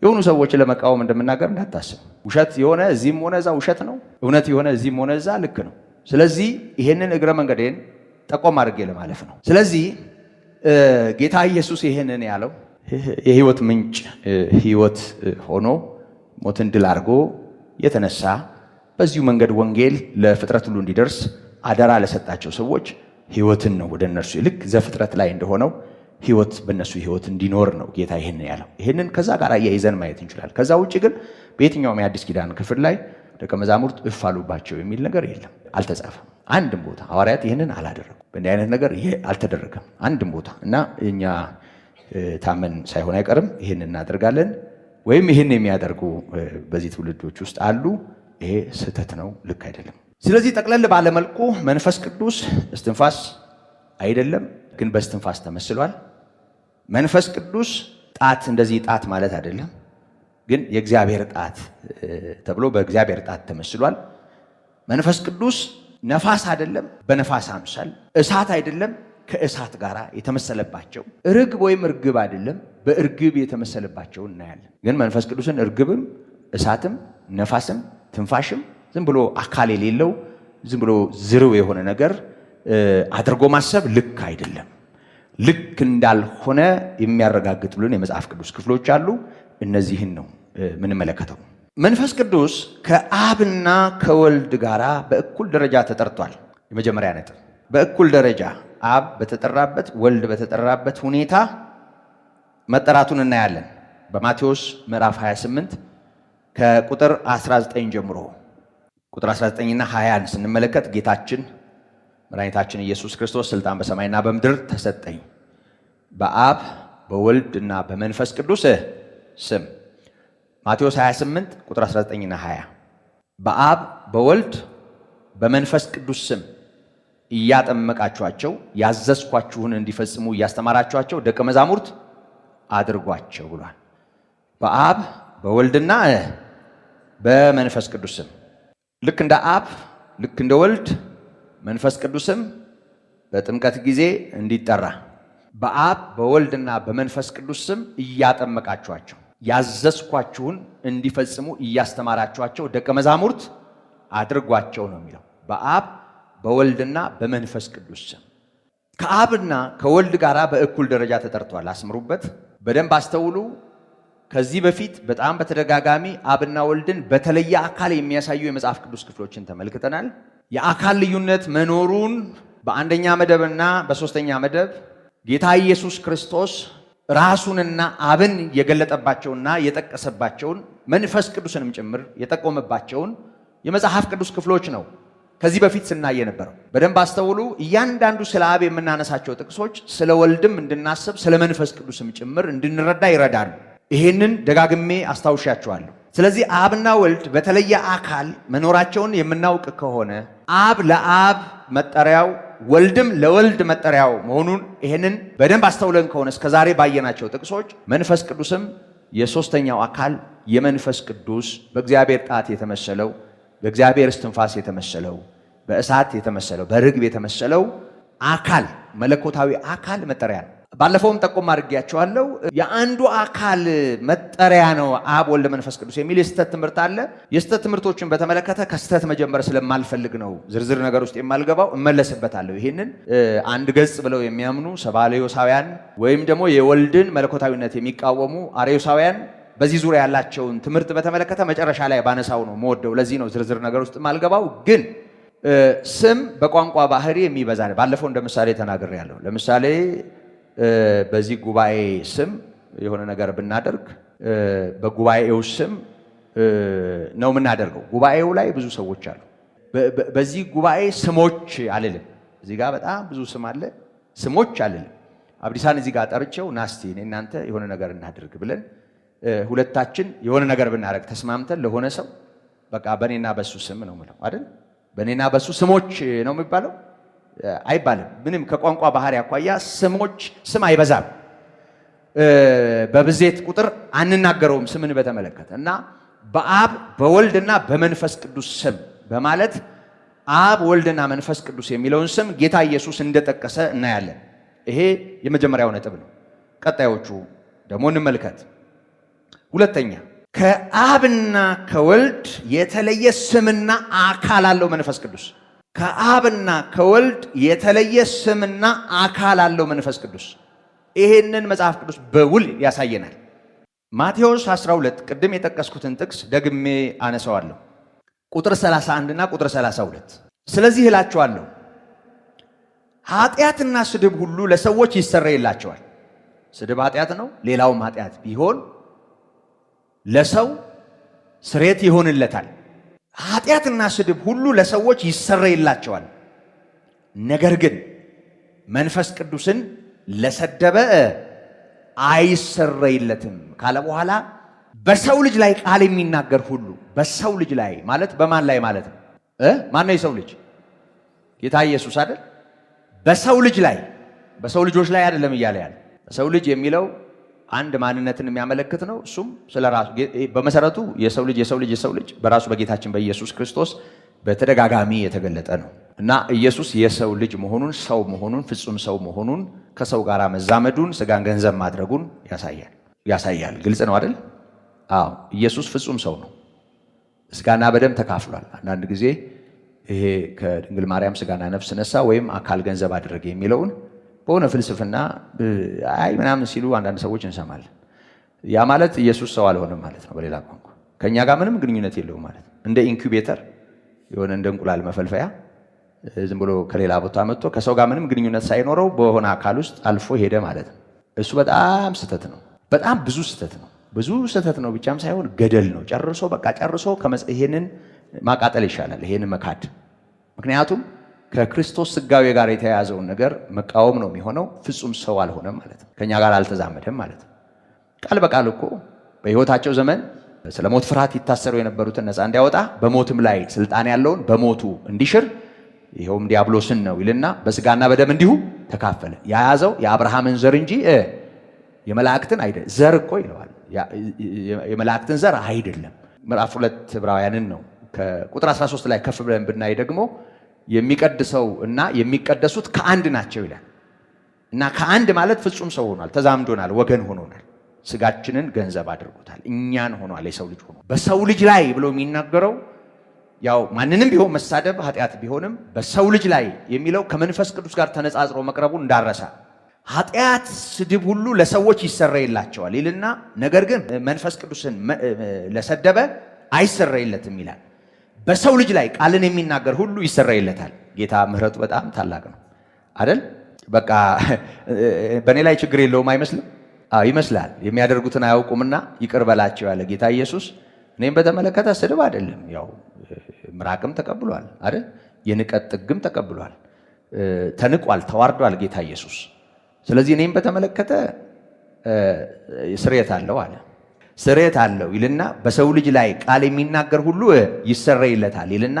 የሆኑ ሰዎች ለመቃወም እንደምናገር እንዳታስብ። ውሸት የሆነ እዚህም ሆነ እዛ ውሸት ነው፣ እውነት የሆነ እዚህም ሆነ እዛ ልክ ነው። ስለዚህ ይሄንን እግረ መንገዴን ጠቆም አድርጌ ለማለፍ ነው። ስለዚህ ጌታ ኢየሱስ ይሄንን ያለው የህይወት ምንጭ ህይወት ሆኖ ሞትን ድል አድርጎ የተነሳ በዚሁ መንገድ ወንጌል ለፍጥረት ሁሉ እንዲደርስ አደራ ለሰጣቸው ሰዎች ህይወትን ነው ወደ እነርሱ ልክ ዘፍጥረት ላይ እንደሆነው ህይወት በእነሱ ህይወት እንዲኖር ነው ጌታ ይሄንን ያለው። ይሄንን ከዛ ጋር አያይዘን ማየት እንችላለን። ከዛ ውጭ ግን በየትኛውም የአዲስ ኪዳን ክፍል ላይ ደቀ መዛሙርት እፍ አሉባቸው የሚል ነገር የለም፣ አልተጻፈም። አንድም ቦታ ሐዋርያት ይህንን አላደረጉም። በእንዲህ አይነት ነገር ይሄ አልተደረገም አንድም ቦታ እና እኛ ታመን ሳይሆን አይቀርም ይህን እናደርጋለን ወይም ይህን የሚያደርጉ በዚህ ትውልዶች ውስጥ አሉ። ይሄ ስህተት ነው፣ ልክ አይደለም። ስለዚህ ጠቅለል ባለመልኩ መንፈስ ቅዱስ እስትንፋስ አይደለም፣ ግን በእስትንፋስ ተመስሏል። መንፈስ ቅዱስ ጣት እንደዚህ ጣት ማለት አይደለም፣ ግን የእግዚአብሔር ጣት ተብሎ በእግዚአብሔር ጣት ተመስሏል። መንፈስ ቅዱስ ነፋስ አይደለም፣ በነፋስ አምሳል። እሳት አይደለም፣ ከእሳት ጋር የተመሰለባቸው። ርግብ ወይም እርግብ አይደለም፣ በእርግብ የተመሰለባቸውን እናያለን። ግን መንፈስ ቅዱስን እርግብም እሳትም ነፋስም ትንፋሽም ዝም ብሎ አካል የሌለው ዝም ብሎ ዝርው የሆነ ነገር አድርጎ ማሰብ ልክ አይደለም። ልክ እንዳልሆነ የሚያረጋግጡልን የመጽሐፍ ቅዱስ ክፍሎች አሉ። እነዚህን ነው የምንመለከተው። መንፈስ ቅዱስ ከአብና ከወልድ ጋር በእኩል ደረጃ ተጠርቷል። የመጀመሪያ ነጥብ፣ በእኩል ደረጃ አብ በተጠራበት ወልድ በተጠራበት ሁኔታ መጠራቱን እናያለን። በማቴዎስ ምዕራፍ 28 ከቁጥር 19 ጀምሮ ቁጥር 19ና 20 ስንመለከት ጌታችን መድኃኒታችን ኢየሱስ ክርስቶስ ስልጣን በሰማይና በምድር ተሰጠኝ በአብ በወልድና በመንፈስ ቅዱስ ስም። ማቴዎስ 28 ቁጥር 19ና 20 በአብ በወልድ በመንፈስ ቅዱስ ስም እያጠመቃችኋቸው ያዘዝኳችሁን እንዲፈጽሙ እያስተማራችኋቸው ደቀ መዛሙርት አድርጓቸው ብሏል። በአብ በወልድና በመንፈስ ቅዱስ ስም። ልክ እንደ አብ ልክ እንደ ወልድ መንፈስ ቅዱስም በጥምቀት ጊዜ እንዲጠራ በአብ በወልድና በመንፈስ ቅዱስ ስም እያጠመቃችኋቸው ያዘዝኳችሁን እንዲፈጽሙ እያስተማራችኋቸው ደቀ መዛሙርት አድርጓቸው ነው የሚለው። በአብ በወልድና በመንፈስ ቅዱስ ስም። ከአብና ከወልድ ጋር በእኩል ደረጃ ተጠርቷል። አስምሩበት፣ በደንብ አስተውሉ። ከዚህ በፊት በጣም በተደጋጋሚ አብና ወልድን በተለየ አካል የሚያሳዩ የመጽሐፍ ቅዱስ ክፍሎችን ተመልክተናል። የአካል ልዩነት መኖሩን በአንደኛ መደብና በሶስተኛ መደብ ጌታ ኢየሱስ ክርስቶስ ራሱንና አብን የገለጠባቸውና የጠቀሰባቸውን መንፈስ ቅዱስንም ጭምር የጠቆመባቸውን የመጽሐፍ ቅዱስ ክፍሎች ነው ከዚህ በፊት ስናየ ነበረው። በደንብ አስተውሉ። እያንዳንዱ ስለ አብ የምናነሳቸው ጥቅሶች ስለ ወልድም እንድናስብ ስለ መንፈስ ቅዱስም ጭምር እንድንረዳ ይረዳሉ። ይሄንን ደጋግሜ አስታውሻቸዋለሁ። ስለዚህ አብና ወልድ በተለየ አካል መኖራቸውን የምናውቅ ከሆነ አብ ለአብ መጠሪያው ወልድም ለወልድ መጠሪያው መሆኑን ይሄንን በደንብ አስተውለን ከሆነ እስከዛሬ ባየናቸው ጥቅሶች መንፈስ ቅዱስም የሶስተኛው አካል የመንፈስ ቅዱስ በእግዚአብሔር ጣት የተመሰለው በእግዚአብሔር እስትንፋስ የተመሰለው በእሳት የተመሰለው በርግብ የተመሰለው አካል መለኮታዊ አካል መጠሪያ ነው። ባለፈውም ጠቆም አድርጌያቸዋለሁ። የአንዱ አካል መጠሪያ ነው አብ ወልድ መንፈስ ቅዱስ የሚል የስተት ትምህርት አለ። የስተት ትምህርቶችን በተመለከተ ከስተት መጀመር ስለማልፈልግ ነው ዝርዝር ነገር ውስጥ የማልገባው፣ እመለስበታለሁ። ይሄንን አንድ ገጽ ብለው የሚያምኑ ሰባሌዮሳውያን ወይም ደግሞ የወልድን መለኮታዊነት የሚቃወሙ አርዮሳውያን በዚህ ዙሪያ ያላቸውን ትምህርት በተመለከተ መጨረሻ ላይ ባነሳው ነው መወደው። ለዚህ ነው ዝርዝር ነገር ውስጥ የማልገባው። ግን ስም በቋንቋ ባህሪ የሚበዛ ነው። ባለፈው እንደ ምሳሌ ተናግሬያለሁ። ለምሳሌ በዚህ ጉባኤ ስም የሆነ ነገር ብናደርግ በጉባኤው ስም ነው የምናደርገው። ጉባኤው ላይ ብዙ ሰዎች አሉ። በዚህ ጉባኤ ስሞች አልልም። እዚህ ጋር በጣም ብዙ ስም አለ። ስሞች አልልም። አብዲሳን እዚህ ጋር ጠርቼው ናስቲ እኔ እናንተ የሆነ ነገር እናድርግ ብለን ሁለታችን የሆነ ነገር ብናደርግ ተስማምተን ለሆነ ሰው በቃ በእኔና በሱ ስም ነው የምለው አይደል? በእኔና በሱ ስሞች ነው የሚባለው አይባልም። ምንም ከቋንቋ ባህሪ አኳያ ስሞች ስም አይበዛም። በብዜት ቁጥር አንናገረውም ስምን በተመለከተ እና በአብ በወልድና በመንፈስ ቅዱስ ስም በማለት አብ ወልድና መንፈስ ቅዱስ የሚለውን ስም ጌታ ኢየሱስ እንደጠቀሰ እናያለን። ይሄ የመጀመሪያው ነጥብ ነው። ቀጣዮቹ ደግሞ እንመልከት። ሁለተኛ፣ ከአብና ከወልድ የተለየ ስምና አካል አለው መንፈስ ቅዱስ። ከአብና ከወልድ የተለየ ስምና አካል አለው መንፈስ ቅዱስ። ይሄንን መጽሐፍ ቅዱስ በውል ያሳየናል። ማቴዎስ 12 ቅድም የጠቀስኩትን ጥቅስ ደግሜ አነሳዋለሁ። ቁጥር 31 እና ቁጥር 32 ስለዚህ እላችኋለሁ ኃጢአትና ስድብ ሁሉ ለሰዎች ይሰረይላቸዋል። ስድብ ኃጢአት ነው። ሌላውም ኃጢአት ቢሆን ለሰው ስሬት ይሆንለታል። ኃጢአትና ስድብ ሁሉ ለሰዎች ይሰረይላቸዋል። ነገር ግን መንፈስ ቅዱስን ለሰደበ አይሰረይለትም ካለ በኋላ በሰው ልጅ ላይ ቃል የሚናገር ሁሉ በሰው ልጅ ላይ ማለት በማን ላይ ማለት ነው? ማን ነው የሰው ልጅ? ጌታ ኢየሱስ አይደል? በሰው ልጅ ላይ በሰው ልጆች ላይ አይደለም እያለ ያለ። በሰው ልጅ የሚለው አንድ ማንነትን የሚያመለክት ነው። እሱም ስለራሱ በመሰረቱ የሰው ልጅ በራሱ በጌታችን በኢየሱስ ክርስቶስ በተደጋጋሚ የተገለጠ ነው። እና ኢየሱስ የሰው ልጅ መሆኑን፣ ሰው መሆኑን፣ ፍጹም ሰው መሆኑን፣ ከሰው ጋር መዛመዱን፣ ስጋን ገንዘብ ማድረጉን ያሳያል። ግልጽ ነው አይደል? አዎ፣ ኢየሱስ ፍጹም ሰው ነው። ስጋና በደም ተካፍሏል። አንዳንድ ጊዜ ይሄ ከድንግል ማርያም ስጋና ነፍስ ነሳ ወይም አካል ገንዘብ አደረገ የሚለውን በሆነ ፍልስፍና አይ ምናምን ሲሉ አንዳንድ ሰዎች እንሰማለን። ያ ማለት ኢየሱስ ሰው አልሆነም ማለት ነው። በሌላ ቋንቋ ከኛ ጋር ምንም ግንኙነት የለውም ማለት ነው። እንደ ኢንኩቤተር የሆነ እንደ እንቁላል መፈልፈያ ዝም ብሎ ከሌላ ቦታ መጥቶ ከሰው ጋር ምንም ግንኙነት ሳይኖረው በሆነ አካል ውስጥ አልፎ ሄደ ማለት ነው። እሱ በጣም ስህተት ነው። በጣም ብዙ ስህተት ነው። ብዙ ስህተት ነው ብቻም ሳይሆን ገደል ነው። ጨርሶ ይሄንን ማቃጠል ይሻላል፣ ይሄንን መካድ። ምክንያቱም ከክርስቶስ ስጋዌ ጋር የተያያዘውን ነገር መቃወም ነው የሚሆነው። ፍጹም ሰው አልሆነም ማለት ነው። ከኛ ጋር አልተዛመደም ማለት ነው። ቃል በቃል እኮ በሕይወታቸው ዘመን ስለ ሞት ፍርሃት ይታሰሩ የነበሩትን ነፃ እንዲያወጣ በሞትም ላይ ስልጣን ያለውን በሞቱ እንዲሽር ይኸውም ዲያብሎስን ነው ይልና በስጋና በደም እንዲሁ ተካፈለ። የያዘው የአብርሃምን ዘር እንጂ የመላእክትን አይደለም። ዘር እኮ ይለዋል፣ የመላእክትን ዘር አይደለም። ምዕራፍ 2 ዕብራውያንን ነው ከቁጥር 13 ላይ ከፍ ብለን ብናይ ደግሞ የሚቀድሰው እና የሚቀደሱት ከአንድ ናቸው ይላል። እና ከአንድ ማለት ፍጹም ሰው ሆኗል፣ ተዛምዶናል፣ ወገን ሆኖናል። ስጋችንን ገንዘብ አድርጎታል፣ እኛን ሆኗል፣ የሰው ልጅ ሆኗል። በሰው ልጅ ላይ ብሎ የሚናገረው ያው ማንንም ቢሆን መሳደብ ኃጢአት ቢሆንም በሰው ልጅ ላይ የሚለው ከመንፈስ ቅዱስ ጋር ተነጻጽሮ መቅረቡን እንዳረሳ ኃጢአት፣ ስድብ ሁሉ ለሰዎች ይሰረይላቸዋል ይልና ነገር ግን መንፈስ ቅዱስን ለሰደበ አይሰረይለትም ይላል። በሰው ልጅ ላይ ቃልን የሚናገር ሁሉ ይሰረይለታል። ጌታ ምሕረቱ በጣም ታላቅ ነው አይደል? በቃ በእኔ ላይ ችግር የለውም አይመስልም? ይመስላል። የሚያደርጉትን አያውቁምና ይቅር በላቸው ያለ ጌታ ኢየሱስ እኔም በተመለከተ ስድብ አይደለም፣ ያው ምራቅም ተቀብሏል አይደል? የንቀት ጥግም ተቀብሏል፣ ተንቋል፣ ተዋርዷል ጌታ ኢየሱስ። ስለዚህ እኔም በተመለከተ ስርየት አለው አለ። ስርየት አለው ይልና በሰው ልጅ ላይ ቃል የሚናገር ሁሉ ይሰረይለታል ይልና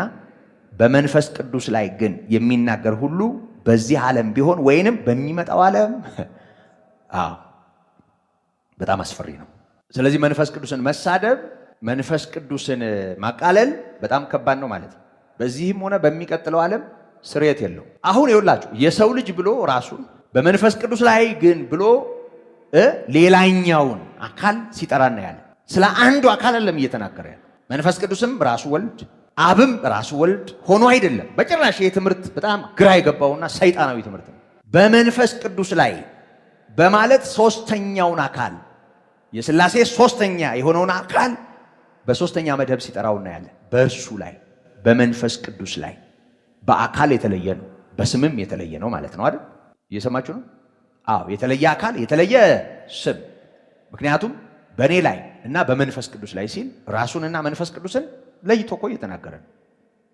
በመንፈስ ቅዱስ ላይ ግን የሚናገር ሁሉ በዚህ ዓለም ቢሆን ወይንም በሚመጣው ዓለም በጣም አስፈሪ ነው። ስለዚህ መንፈስ ቅዱስን መሳደብ፣ መንፈስ ቅዱስን ማቃለል በጣም ከባድ ነው ማለት ነው። በዚህም ሆነ በሚቀጥለው ዓለም ስርየት የለው። አሁን ይኸውላችሁ የሰው ልጅ ብሎ ራሱን በመንፈስ ቅዱስ ላይ ግን ብሎ ሌላኛውን አካል ሲጠራ እናያለን። ስለ አንዱ አካል አይደለም እየተናገረ ያለ። መንፈስ ቅዱስም ራሱ ወልድ፣ አብም ራሱ ወልድ ሆኖ አይደለም በጭራሽ። ይህ ትምህርት በጣም ግራ የገባውና ሰይጣናዊ ትምህርት ነው። በመንፈስ ቅዱስ ላይ በማለት ሶስተኛውን አካል የሥላሴ ሶስተኛ የሆነውን አካል በሶስተኛ መደብ ሲጠራው እናያለን። በእሱ ላይ በመንፈስ ቅዱስ ላይ በአካል የተለየ ነው፣ በስምም የተለየ ነው ማለት ነው አይደል? እየሰማችሁ ነው? አዎ፣ የተለየ አካል የተለየ ስም። ምክንያቱም በእኔ ላይ እና በመንፈስ ቅዱስ ላይ ሲል ራሱንና መንፈስ ቅዱስን ለይቶ እኮ እየተናገረ ነው።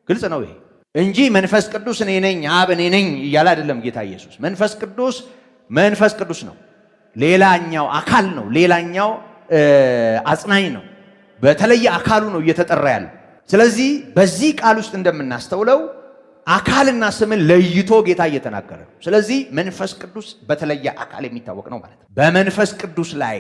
ግልጽ ነው ይሄ እንጂ መንፈስ ቅዱስ እኔ ነኝ አብ እኔ ነኝ እያለ አይደለም ጌታ ኢየሱስ። መንፈስ ቅዱስ ነው፣ ሌላኛው አካል ነው፣ ሌላኛው አጽናኝ ነው። በተለየ አካሉ ነው እየተጠራ ያለው። ስለዚህ በዚህ ቃል ውስጥ እንደምናስተውለው አካልና ስምን ለይቶ ጌታ እየተናገረ ነው። ስለዚህ መንፈስ ቅዱስ በተለየ አካል የሚታወቅ ነው ማለት ነው። በመንፈስ ቅዱስ ላይ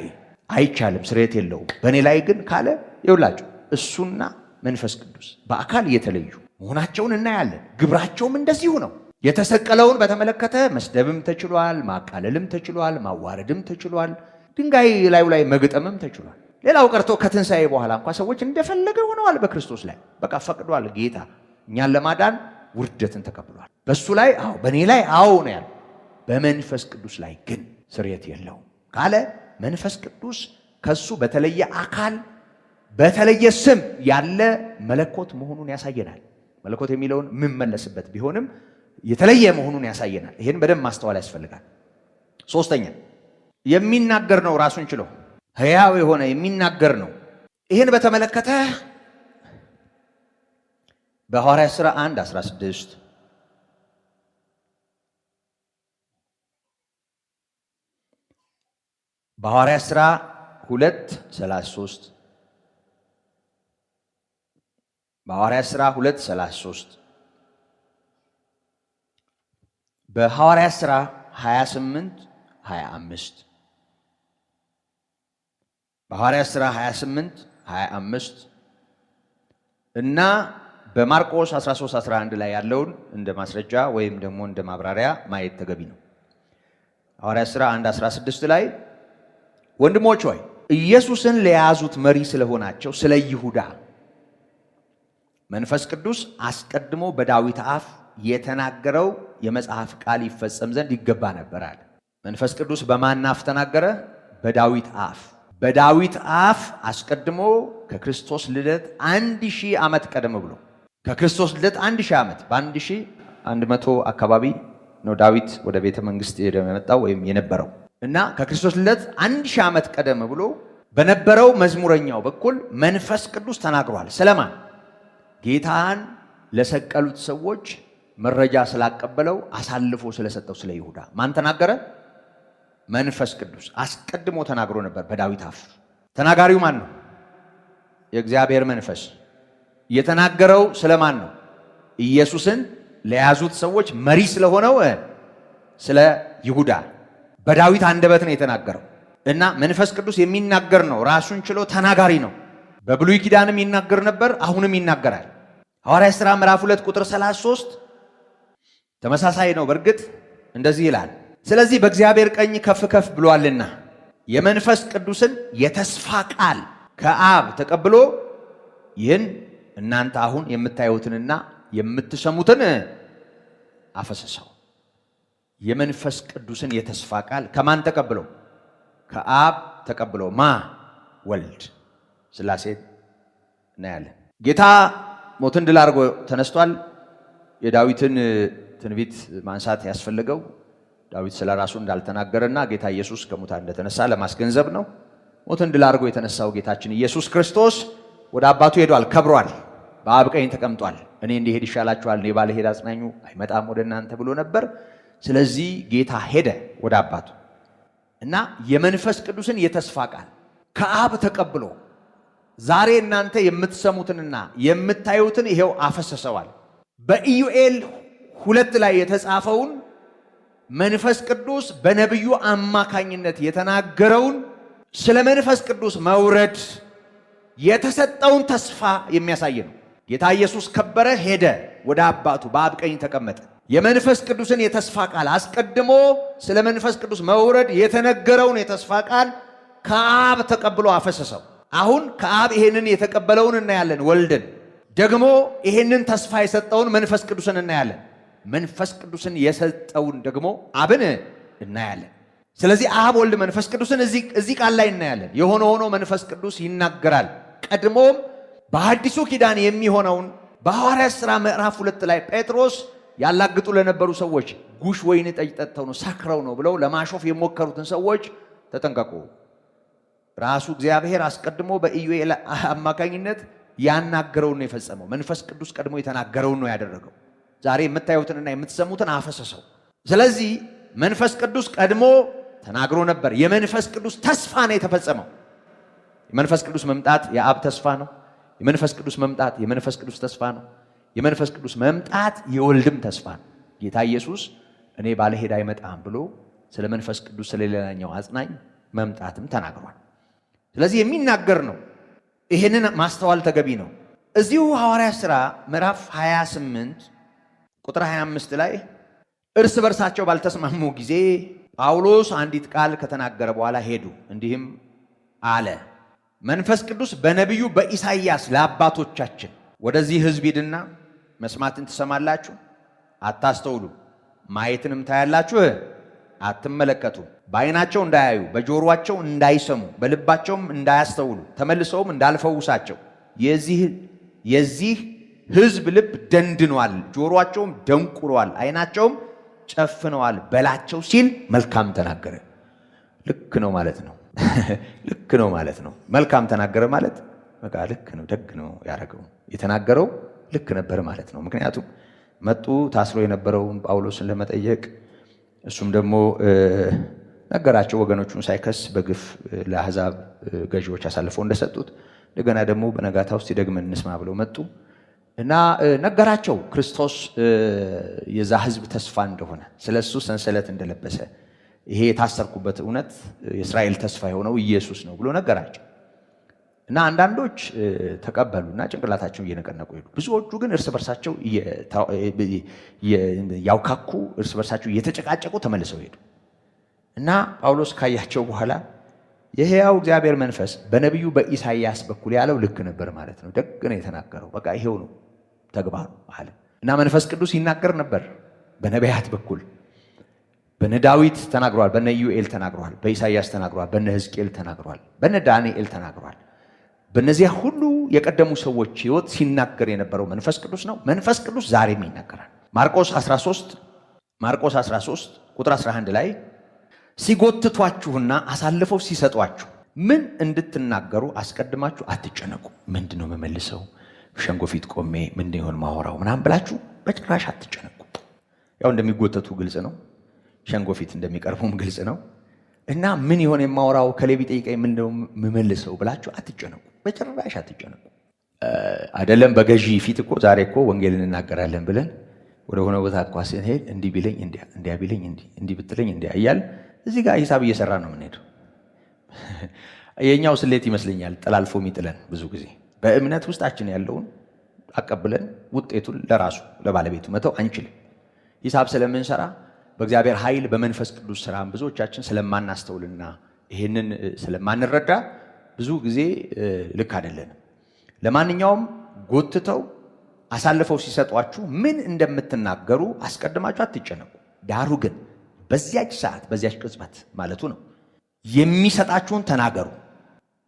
አይቻልም፣ ስርየት የለውም። በእኔ ላይ ግን ካለ ይውላችሁ እሱና መንፈስ ቅዱስ በአካል የተለዩ መሆናቸውን እናያለን። ግብራቸውም እንደዚሁ ነው። የተሰቀለውን በተመለከተ መስደብም ተችሏል፣ ማቃለልም ተችሏል፣ ማዋረድም ተችሏል፣ ድንጋይ ላዩ ላይ መግጠምም ተችሏል። ሌላው ቀርቶ ከትንሣኤ በኋላ እንኳ ሰዎች እንደፈለገ ሆነዋል። በክርስቶስ ላይ በቃ ፈቅዷል። ጌታ እኛን ለማዳን ውርደትን ተቀብሏል። በሱ ላይ በእኔ ላይ ነው ያለው። በመንፈስ ቅዱስ ላይ ግን ስርየት የለውም ካለ መንፈስ ቅዱስ ከሱ በተለየ አካል በተለየ ስም ያለ መለኮት መሆኑን ያሳየናል። መለኮት የሚለውን የምመለስበት ቢሆንም የተለየ መሆኑን ያሳየናል። ይህን በደንብ ማስተዋል ያስፈልጋል። ሶስተኛ የሚናገር ነው፣ ራሱን ችሎ ሕያው የሆነ የሚናገር ነው። ይህን በተመለከተ በሐዋርያት ሥራ 1:16 በሐዋርያት ሥራ 2:33 በሐዋርያት ሥራ 2:33 በሐዋርያት ሥራ 28:25 በሐዋርያት ሥራ 28:25 እና በማርቆስ 13:11 ላይ ያለውን እንደ ማስረጃ ወይም ደግሞ እንደ ማብራሪያ ማየት ተገቢ ነው። ሐዋርያት ሥራ 1:16 ላይ ወንድሞች ሆይ ኢየሱስን ለያዙት መሪ ስለሆናቸው ስለ ይሁዳ መንፈስ ቅዱስ አስቀድሞ በዳዊት አፍ የተናገረው የመጽሐፍ ቃል ይፈጸም ዘንድ ይገባ ነበር አለ። መንፈስ ቅዱስ በማን አፍ ተናገረ? በዳዊት አፍ። በዳዊት አፍ አስቀድሞ ከክርስቶስ ልደት 1000 ዓመት ቀደም ብሎ ከክርስቶስ ልደት 1000 ዓመት በ1100 አካባቢ ነው ዳዊት ወደ ቤተ መንግስት የመጣው ወይም የነበረው እና ከክርስቶስ ልደት 1000 ዓመት ቀደም ብሎ በነበረው መዝሙረኛው በኩል መንፈስ ቅዱስ ተናግሯል። ስለማን? ጌታን ለሰቀሉት ሰዎች መረጃ ስላቀበለው አሳልፎ ስለሰጠው ስለ ይሁዳ ማን ተናገረ? መንፈስ ቅዱስ አስቀድሞ ተናግሮ ነበር በዳዊት አፍ። ተናጋሪው ማን ነው? የእግዚአብሔር መንፈስ። የተናገረው ስለማን ነው? ኢየሱስን ለያዙት ሰዎች መሪ ስለሆነው ስለ ይሁዳ በዳዊት አንደበት ነው የተናገረው እና መንፈስ ቅዱስ የሚናገር ነው። ራሱን ችሎ ተናጋሪ ነው። በብሉይ ኪዳንም ይናገር ነበር፣ አሁንም ይናገራል። ሐዋርያት ሥራ ምዕራፍ 2 ቁጥር 33 ተመሳሳይ ነው። በእርግጥ እንደዚህ ይላል፣ ስለዚህ በእግዚአብሔር ቀኝ ከፍ ከፍ ብሏልና የመንፈስ ቅዱስን የተስፋ ቃል ከአብ ተቀብሎ ይህን እናንተ አሁን የምታዩትንና የምትሰሙትን አፈሰሰው። የመንፈስ ቅዱስን የተስፋ ቃል ከማን ተቀብሎ? ከአብ ተቀብሎ። ማ? ወልድ ሥላሴ እናያለን። ጌታ ሞትን ድል አድርጎ ተነስቷል። የዳዊትን ትንቢት ማንሳት ያስፈልገው ዳዊት ስለ ራሱ እንዳልተናገረና ጌታ ኢየሱስ ከሙታን እንደተነሳ ለማስገንዘብ ነው። ሞትን ድል አድርጎ የተነሳው ጌታችን ኢየሱስ ክርስቶስ ወደ አባቱ ሄዷል፣ ከብሯል፣ በአብ ቀኝ ተቀምጧል። እኔ እንዲሄድ ይሻላችኋል፣ እኔ ባልሄድ አጽናኙ አይመጣም ወደ እናንተ ብሎ ነበር። ስለዚህ ጌታ ሄደ ወደ አባቱ እና የመንፈስ ቅዱስን የተስፋ ቃል ከአብ ተቀብሎ ዛሬ እናንተ የምትሰሙትንና የምታዩትን ይሄው አፈሰሰዋል። በኢዩኤል 2 ላይ የተጻፈውን መንፈስ ቅዱስ በነቢዩ አማካኝነት የተናገረውን ስለ መንፈስ ቅዱስ መውረድ የተሰጠውን ተስፋ የሚያሳይ ነው። ጌታ ኢየሱስ ከበረ፣ ሄደ ወደ አባቱ በአብ ቀኝ ተቀመጠ። የመንፈስ ቅዱስን የተስፋ ቃል አስቀድሞ ስለ መንፈስ ቅዱስ መውረድ የተነገረውን የተስፋ ቃል ከአብ ተቀብሎ አፈሰሰው። አሁን ከአብ ይሄንን የተቀበለውን እናያለን፣ ወልድን ደግሞ ይሄንን ተስፋ የሰጠውን መንፈስ ቅዱስን እናያለን። መንፈስ ቅዱስን የሰጠውን ደግሞ አብን እናያለን። ስለዚህ አብ፣ ወልድ፣ መንፈስ ቅዱስን እዚህ ቃል ላይ እናያለን። የሆነ ሆኖ መንፈስ ቅዱስ ይናገራል። ቀድሞም በአዲሱ ኪዳን የሚሆነውን በሐዋርያት ሥራ ምዕራፍ 2 ላይ ጴጥሮስ ያላግጡ ለነበሩ ሰዎች ጉሽ ወይን ጠጅ ጠጥተው ነው ሰክረው ነው ብለው ለማሾፍ የሞከሩትን ሰዎች ተጠንቀቁ። ራሱ እግዚአብሔር አስቀድሞ በኢዩኤል አማካኝነት ያናገረውን ነው የፈጸመው። መንፈስ ቅዱስ ቀድሞ የተናገረውን ነው ያደረገው። ዛሬ የምታዩትንና የምትሰሙትን አፈሰሰው። ስለዚህ መንፈስ ቅዱስ ቀድሞ ተናግሮ ነበር። የመንፈስ ቅዱስ ተስፋ ነው የተፈጸመው። የመንፈስ ቅዱስ መምጣት የአብ ተስፋ ነው። የመንፈስ ቅዱስ መምጣት የመንፈስ ቅዱስ ተስፋ ነው። የመንፈስ ቅዱስ መምጣት የወልድም ተስፋ ነው። ጌታ ኢየሱስ እኔ ባልሄድ አይመጣም ብሎ ስለ መንፈስ ቅዱስ ስለሌላኛው አጽናኝ መምጣትም ተናግሯል። ስለዚህ የሚናገር ነው። ይህንን ማስተዋል ተገቢ ነው። እዚሁ ሐዋርያት ሥራ ምዕራፍ 28 ቁጥር 25 ላይ እርስ በርሳቸው ባልተስማሙ ጊዜ ጳውሎስ አንዲት ቃል ከተናገረ በኋላ ሄዱ፣ እንዲህም አለ፣ መንፈስ ቅዱስ በነቢዩ በኢሳይያስ ለአባቶቻችን ወደዚህ ሕዝብ ሂድና መስማትን ትሰማላችሁ፣ አታስተውሉ፣ ማየትንም ታያላችሁ፣ አትመለከቱም፣ በዓይናቸው እንዳያዩ፣ በጆሮአቸው እንዳይሰሙ፣ በልባቸውም እንዳያስተውሉ፣ ተመልሰውም እንዳልፈውሳቸው የዚህ ሕዝብ ልብ ደንድኗል፣ ጆሮአቸውም ደንቁሯል፣ ዓይናቸውም ጨፍነዋል በላቸው ሲል መልካም ተናገረ። ልክ ነው ማለት ነው። ልክ ነው ማለት ነው። መልካም ተናገረ ማለት በቃ ልክ ነው፣ ደግ ነው ያደረገው። የተናገረው ልክ ነበር ማለት ነው። ምክንያቱም መጡ ታስሮ የነበረውን ጳውሎስን ለመጠየቅ፣ እሱም ደግሞ ነገራቸው። ወገኖቹን ሳይከስ በግፍ ለአሕዛብ ገዢዎች አሳልፈው እንደሰጡት እንደገና ደግሞ በነጋታ ውስጥ ደግመን እንስማ ብለው መጡ እና ነገራቸው። ክርስቶስ የዛ ሕዝብ ተስፋ እንደሆነ፣ ስለሱ ሰንሰለት እንደለበሰ፣ ይሄ የታሰርኩበት እውነት የእስራኤል ተስፋ የሆነው ኢየሱስ ነው ብሎ ነገራቸው እና አንዳንዶች ተቀበሉና ጭንቅላታቸውን እየነቀነቁ ሄዱ። ብዙዎቹ ግን እርስ በርሳቸው ያውካኩ እርስ በርሳቸው እየተጨቃጨቁ ተመልሰው ሄዱ። እና ጳውሎስ ካያቸው በኋላ የሕያው እግዚአብሔር መንፈስ በነቢዩ በኢሳይያስ በኩል ያለው ልክ ነበር ማለት ነው። ደግ ነው የተናገረው። በቃ ይሄው ነው ተግባሩ አለ። እና መንፈስ ቅዱስ ይናገር ነበር በነቢያት በኩል በነ ዳዊት ተናግሯል፣ በነ ኢዩኤል ተናግሯል፣ በኢሳይያስ ተናግሯል፣ በነ ሕዝቅኤል ተናግሯል፣ በነ ዳንኤል ተናግሯል። በእነዚያ ሁሉ የቀደሙ ሰዎች ሕይወት ሲናገር የነበረው መንፈስ ቅዱስ ነው። መንፈስ ቅዱስ ዛሬም ይናገራል። ማርቆስ 13 ቁጥር 11 ላይ ሲጎትቷችሁና አሳልፈው ሲሰጧችሁ ምን እንድትናገሩ አስቀድማችሁ አትጨነቁ። ምንድነው መመልሰው? ሸንጎ ፊት ቆሜ ምን ይሆን ማወራው ምናምን ብላችሁ በጭራሽ አትጨነቁ። ያው እንደሚጎተቱ ግልጽ ነው። ሸንጎ ፊት እንደሚቀርቡም ግልጽ ነው። እና ምን ይሆን የማወራው ከሌቢ ጠይቀኝ ምን ነው መመልሰው ብላችሁ አትጨነቁ፣ በጭራሽ አትጨነቁ። አይደለም በገዢ ፊት እኮ ዛሬ እኮ ወንጌልን እናገራለን ብለን ወደ ሆነ ቦታ እኮ ስንሄድ እንዲህ ቢለኝ እንዲያ ቢለኝ እንዲህ ብትለኝ እንዲያ እያል እዚህ ጋር ሂሳብ እየሰራ ነው የምንሄደው። የኛው ስሌት ይመስለኛል ጠላልፎ የሚጥለን ብዙ ጊዜ። በእምነት ውስጣችን ያለውን አቀብለን ውጤቱን ለራሱ ለባለቤቱ መተው አንችልም። ሂሳብ ስለምንሰራ በእግዚአብሔር ኃይል በመንፈስ ቅዱስ ስራም ብዙዎቻችን ስለማናስተውልና ይሄንን ስለማንረዳ ብዙ ጊዜ ልክ አይደለንም። ለማንኛውም ጎትተው አሳልፈው ሲሰጧችሁ ምን እንደምትናገሩ አስቀድማችሁ አትጨነቁ። ዳሩ ግን በዚያች ሰዓት በዚያች ቅጽበት ማለቱ ነው የሚሰጣችሁን ተናገሩ።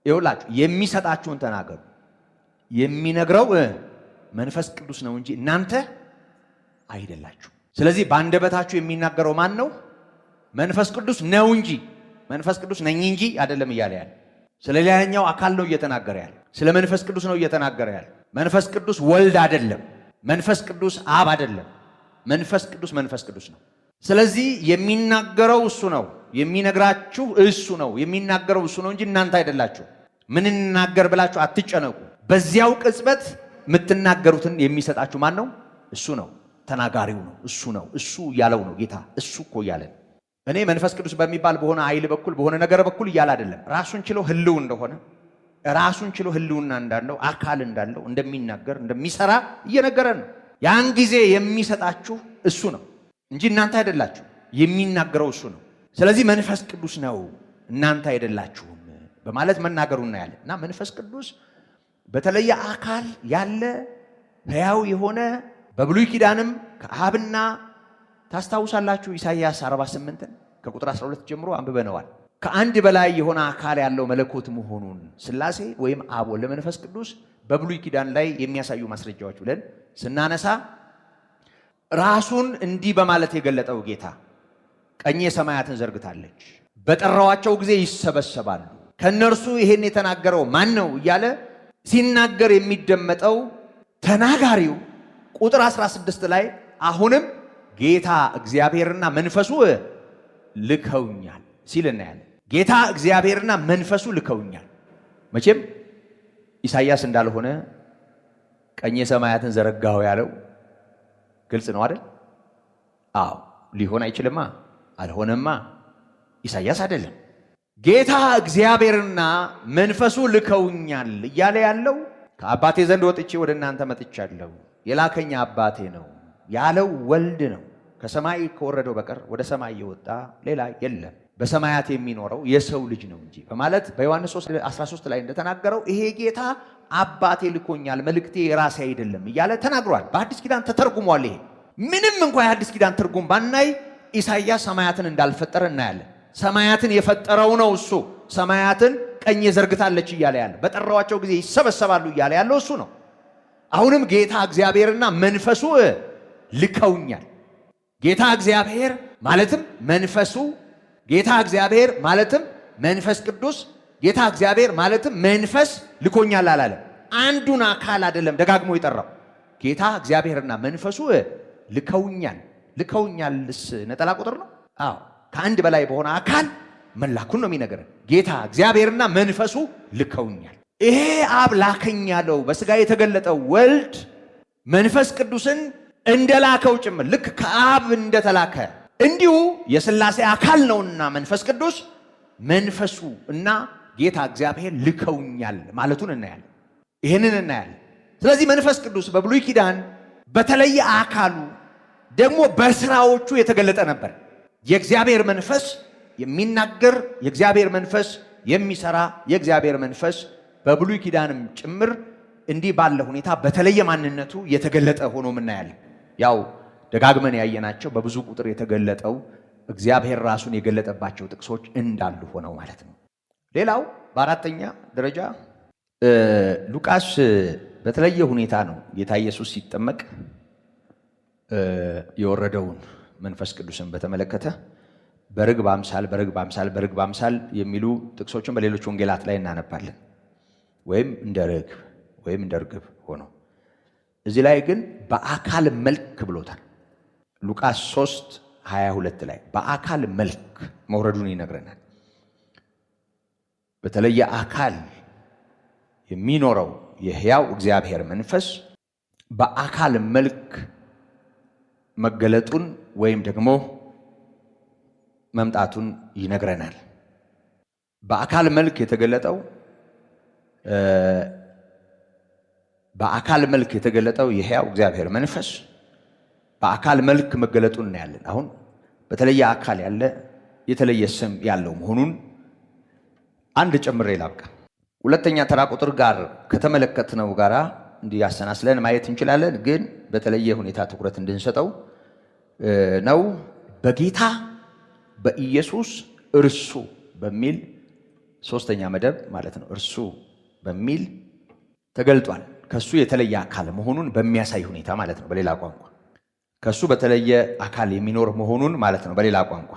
ይኸውላችሁ የሚሰጣችሁን ተናገሩ። የሚነግረው መንፈስ ቅዱስ ነው እንጂ እናንተ አይደላችሁ። ስለዚህ በአንደበታችሁ የሚናገረው ማን ነው? መንፈስ ቅዱስ ነው እንጂ መንፈስ ቅዱስ ነኝ እንጂ አይደለም እያለ ያለ። ስለ ሌላኛው አካል ነው እየተናገረ ያለ። ስለ መንፈስ ቅዱስ ነው እየተናገረ ያለ። መንፈስ ቅዱስ ወልድ አይደለም። መንፈስ ቅዱስ አብ አይደለም። መንፈስ ቅዱስ ነው። ስለዚህ የሚናገረው እሱ ነው። የሚነግራችሁ እሱ ነው። የሚናገረው እሱ ነው እንጂ እናንተ አይደላችሁ። ምን እንናገር ብላችሁ አትጨነቁ። በዚያው ቅጽበት የምትናገሩትን የሚሰጣችሁ ማን ነው? እሱ ነው። ተናጋሪው ነው። እሱ ነው። እሱ ያለው ነው ጌታ። እሱ እኮ እያለ እኔ መንፈስ ቅዱስ በሚባል በሆነ ኃይል በኩል በሆነ ነገር በኩል እያለ አይደለም። ራሱን ችሎ ህልው እንደሆነ ራሱን ችሎ ህልውና እንዳለው አካል እንዳለው እንደሚናገር እንደሚሰራ እየነገረን ነው። ያን ጊዜ የሚሰጣችሁ እሱ ነው እንጂ እናንተ አይደላችሁ። የሚናገረው እሱ ነው። ስለዚህ መንፈስ ቅዱስ ነው እናንተ አይደላችሁም በማለት መናገሩ እናያለን። እና መንፈስ ቅዱስ በተለየ አካል ያለ ሕያው የሆነ በብሉይ ኪዳንም ከአብና ታስታውሳላችሁ ኢሳይያስ 48 ከቁጥር 12 ጀምሮ አንብበነዋል። ከአንድ በላይ የሆነ አካል ያለው መለኮት መሆኑን ሥላሴ ወይም አብ ወልድ መንፈስ ቅዱስ በብሉይ ኪዳን ላይ የሚያሳዩ ማስረጃዎች ብለን ስናነሳ ራሱን እንዲህ በማለት የገለጠው ጌታ ቀኜ ሰማያትን ዘርግታለች፣ በጠራዋቸው ጊዜ ይሰበሰባሉ። ከነርሱ ይሄን የተናገረው ማን ነው እያለ ሲናገር የሚደመጠው ተናጋሪው ቁጥር 16 ላይ አሁንም ጌታ እግዚአብሔርና መንፈሱ ልከውኛል ሲል እናያለን። ጌታ እግዚአብሔርና መንፈሱ ልከውኛል። መቼም ኢሳይያስ እንዳልሆነ ቀኜ ሰማያትን ዘረጋሁ ያለው ግልጽ ነው አይደል? አዎ ሊሆን አይችልማ። አልሆነማ። ኢሳይያስ አይደለም። ጌታ እግዚአብሔርና መንፈሱ ልከውኛል እያለ ያለው ከአባቴ ዘንድ ወጥቼ ወደ እናንተ መጥቻለሁ፣ የላከኝ አባቴ ነው ያለው ወልድ ነው። ከሰማይ ከወረደው በቀር ወደ ሰማይ የወጣ ሌላ የለም፣ በሰማያት የሚኖረው የሰው ልጅ ነው እንጂ በማለት በዮሐንስ 13 ላይ እንደተናገረው ይሄ ጌታ አባቴ ልኮኛል፣ መልእክቴ የራሴ አይደለም እያለ ተናግሯል። በአዲስ ኪዳን ተተርጉሟል። ይሄ ምንም እንኳን የአዲስ ኪዳን ትርጉም ባናይ ኢሳይያስ ሰማያትን እንዳልፈጠረ እናያለን። ሰማያትን የፈጠረው ነው እሱ። ሰማያትን ቀኝ ዘርግታለች እያለ ያለ፣ በጠራዋቸው ጊዜ ይሰበሰባሉ እያለ ያለው እሱ ነው። አሁንም ጌታ እግዚአብሔርና መንፈሱ ልከውኛል። ጌታ እግዚአብሔር ማለትም መንፈሱ፣ ጌታ እግዚአብሔር ማለትም መንፈስ ቅዱስ፣ ጌታ እግዚአብሔር ማለትም መንፈስ ልኮኛል አላለም። አንዱን አካል አይደለም ደጋግሞ የጠራው። ጌታ እግዚአብሔርና መንፈሱ ልከውኛል። ልከውኛልስ ነጠላ ቁጥር ነው? አዎ፣ ከአንድ በላይ በሆነ አካል መላኩን ነው የሚነገረን። ጌታ እግዚአብሔርና መንፈሱ ልከውኛል። ይሄ አብ ላከኝ ያለው በስጋ የተገለጠው ወልድ መንፈስ ቅዱስን እንደላከው ጭምር ልክ ከአብ እንደተላከ እንዲሁ የሥላሴ አካል ነውና መንፈስ ቅዱስ መንፈሱ እና ጌታ እግዚአብሔር ልከውኛል ማለቱን እናያለን። ይህንን እናያለን። ስለዚህ መንፈስ ቅዱስ በብሉይ ኪዳን በተለየ አካሉ ደግሞ በስራዎቹ የተገለጠ ነበር። የእግዚአብሔር መንፈስ የሚናገር፣ የእግዚአብሔር መንፈስ የሚሰራ፣ የእግዚአብሔር መንፈስ በብሉይ ኪዳንም ጭምር እንዲህ ባለ ሁኔታ በተለየ ማንነቱ የተገለጠ ሆኖ እናያለን። ያው ደጋግመን ያየናቸው በብዙ ቁጥር የተገለጠው እግዚአብሔር ራሱን የገለጠባቸው ጥቅሶች እንዳሉ ሆነው ማለት ነው። ሌላው በአራተኛ ደረጃ ሉቃስ በተለየ ሁኔታ ነው ጌታ ኢየሱስ ሲጠመቅ የወረደውን መንፈስ ቅዱስን በተመለከተ በርግብ አምሳል በርግብ አምሳል በርግብ አምሳል የሚሉ ጥቅሶችን በሌሎች ወንጌላት ላይ እናነባለን። ወይም እንደ ርግብ ወይም እንደ ርግብ ሆኖ እዚህ ላይ ግን በአካል መልክ ብሎታል። ሉቃስ 3:22 ላይ በአካል መልክ መውረዱን ይነግረናል። በተለየ አካል የሚኖረው የሕያው እግዚአብሔር መንፈስ በአካል መልክ መገለጡን ወይም ደግሞ መምጣቱን ይነግረናል። በአካል መልክ የተገለጠው የሕያው እግዚአብሔር መንፈስ በአካል መልክ መገለጡን እናያለን። አሁን በተለየ አካል ያለ የተለየ ስም ያለው መሆኑን አንድ ጨምሬ ላብቃ። ሁለተኛ ተራ ቁጥር ጋር ከተመለከትነው ጋራ እንዲያሰናስለን ማየት እንችላለን። ግን በተለየ ሁኔታ ትኩረት እንድንሰጠው ነው። በጌታ በኢየሱስ እርሱ በሚል ሶስተኛ መደብ ማለት ነው። እርሱ በሚል ተገልጧል። ከሱ የተለየ አካል መሆኑን በሚያሳይ ሁኔታ ማለት ነው። በሌላ ቋንቋ ከሱ በተለየ አካል የሚኖር መሆኑን ማለት ነው። በሌላ ቋንቋ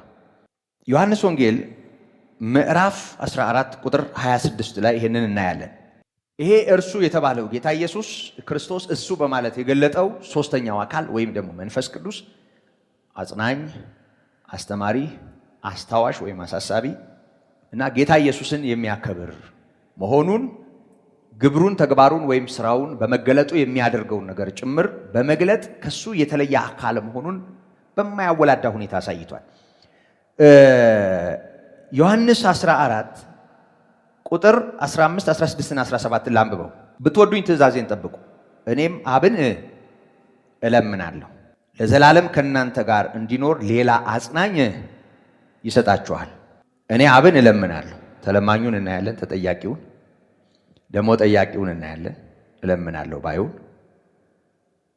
ዮሐንስ ወንጌል ምዕራፍ 14 ቁጥር 26 ላይ ይሄንን እናያለን። ይሄ እርሱ የተባለው ጌታ ኢየሱስ ክርስቶስ እሱ በማለት የገለጠው ሶስተኛው አካል ወይም ደግሞ መንፈስ ቅዱስ አጽናኝ፣ አስተማሪ፣ አስታዋሽ ወይም አሳሳቢ እና ጌታ ኢየሱስን የሚያከብር መሆኑን ግብሩን፣ ተግባሩን ወይም ስራውን በመገለጡ የሚያደርገውን ነገር ጭምር በመግለጥ ከሱ የተለየ አካል መሆኑን በማያወላዳ ሁኔታ አሳይቷል። ዮሐንስ 14 ቁጥር 15፣ 16 እና 17 ላንብበው። ብትወዱኝ ትእዛዜን ጠብቁ፣ እኔም አብን እለምናለሁ ለዘላለም ከእናንተ ጋር እንዲኖር ሌላ አጽናኝ ይሰጣችኋል። እኔ አብን እለምናለሁ። ተለማኙን እናያለን፣ ተጠያቂውን ደግሞ ጠያቂውን እናያለን። እለምናለሁ ባዩን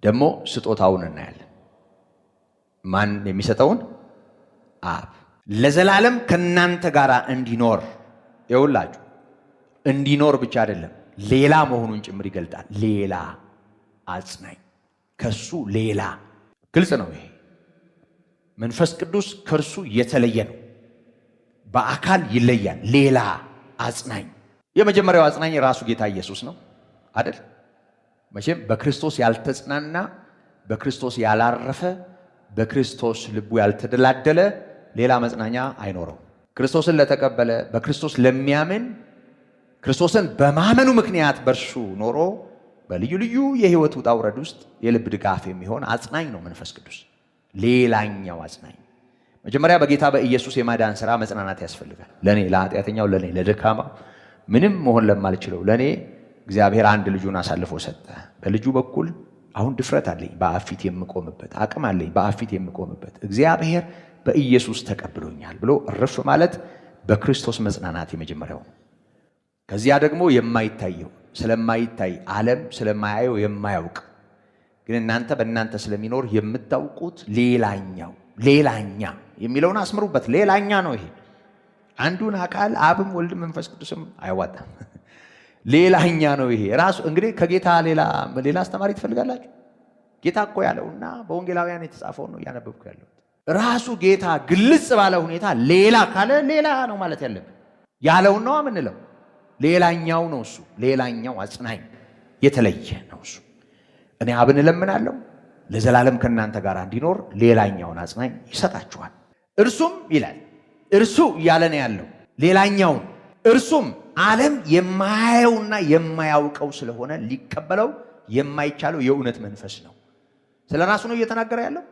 ደግሞ ስጦታውን እናያለን። ማን የሚሰጠውን? አብ። ለዘላለም ከእናንተ ጋር እንዲኖር ይውላችሁ፣ እንዲኖር ብቻ አይደለም ሌላ መሆኑን ጭምር ይገልጣል። ሌላ አጽናኝ፣ ከሱ ሌላ። ግልጽ ነው። ይሄ መንፈስ ቅዱስ ከእርሱ የተለየ ነው። በአካል ይለያል። ሌላ አጽናኝ። የመጀመሪያው አጽናኝ ራሱ ጌታ ኢየሱስ ነው አይደል? መቼም በክርስቶስ ያልተጽናና፣ በክርስቶስ ያላረፈ፣ በክርስቶስ ልቡ ያልተደላደለ ሌላ መጽናኛ አይኖረው። ክርስቶስን ለተቀበለ፣ በክርስቶስ ለሚያምን፣ ክርስቶስን በማመኑ ምክንያት በእርሱ ኖሮ በልዩ ልዩ የህይወት ውጣ ውረድ ውስጥ የልብ ድጋፍ የሚሆን አጽናኝ ነው መንፈስ ቅዱስ። ሌላኛው አጽናኝ መጀመሪያ በጌታ በኢየሱስ የማዳን ሥራ መጽናናት ያስፈልጋል። ለኔ ለኃጢአተኛው፣ ለኔ ለደካማው፣ ምንም መሆን ለማልችለው ለኔ እግዚአብሔር አንድ ልጁን አሳልፎ ሰጠ። በልጁ በኩል አሁን ድፍረት አለኝ፣ በአብ ፊት የምቆምበት አቅም አለኝ፣ በአብ ፊት የምቆምበት እግዚአብሔር በኢየሱስ ተቀብሎኛል ብሎ እርፍ ማለት በክርስቶስ መጽናናት የመጀመሪያው ነው። ከዚያ ደግሞ የማይታየው ስለማይታይ ዓለም ስለማያየው የማያውቅ ግን እናንተ በእናንተ ስለሚኖር የምታውቁት ሌላኛ የሚለውን አስምሩበት። ሌላኛ ነው ይሄ። አንዱን አካል አብም ወልድም መንፈስ ቅዱስም አይዋጣም። ሌላኛ ነው ይሄ ራሱ። እንግዲህ ከጌታ ሌላ አስተማሪ ትፈልጋላችሁ? ጌታ እኮ ያለውና በወንጌላውያን የተጻፈው ነው እያነበብኩ ያለው። ራሱ ጌታ ግልጽ ባለ ሁኔታ ሌላ ካለ ሌላ ነው ማለት ያለብን። ያለውን ነው የምንለው። ሌላኛው ነው እሱ። ሌላኛው አጽናኝ የተለየ ነው እሱ። እኔ አብን እለምናለሁ ለዘላለም ከእናንተ ጋር እንዲኖር ሌላኛውን አጽናኝ ይሰጣችኋል። እርሱም ይላል፣ እርሱ እያለ ነው ያለው ሌላኛውን። እርሱም ዓለም የማያየውና የማያውቀው ስለሆነ ሊቀበለው የማይቻለው የእውነት መንፈስ ነው። ስለ ራሱ ነው እየተናገረ ያለው።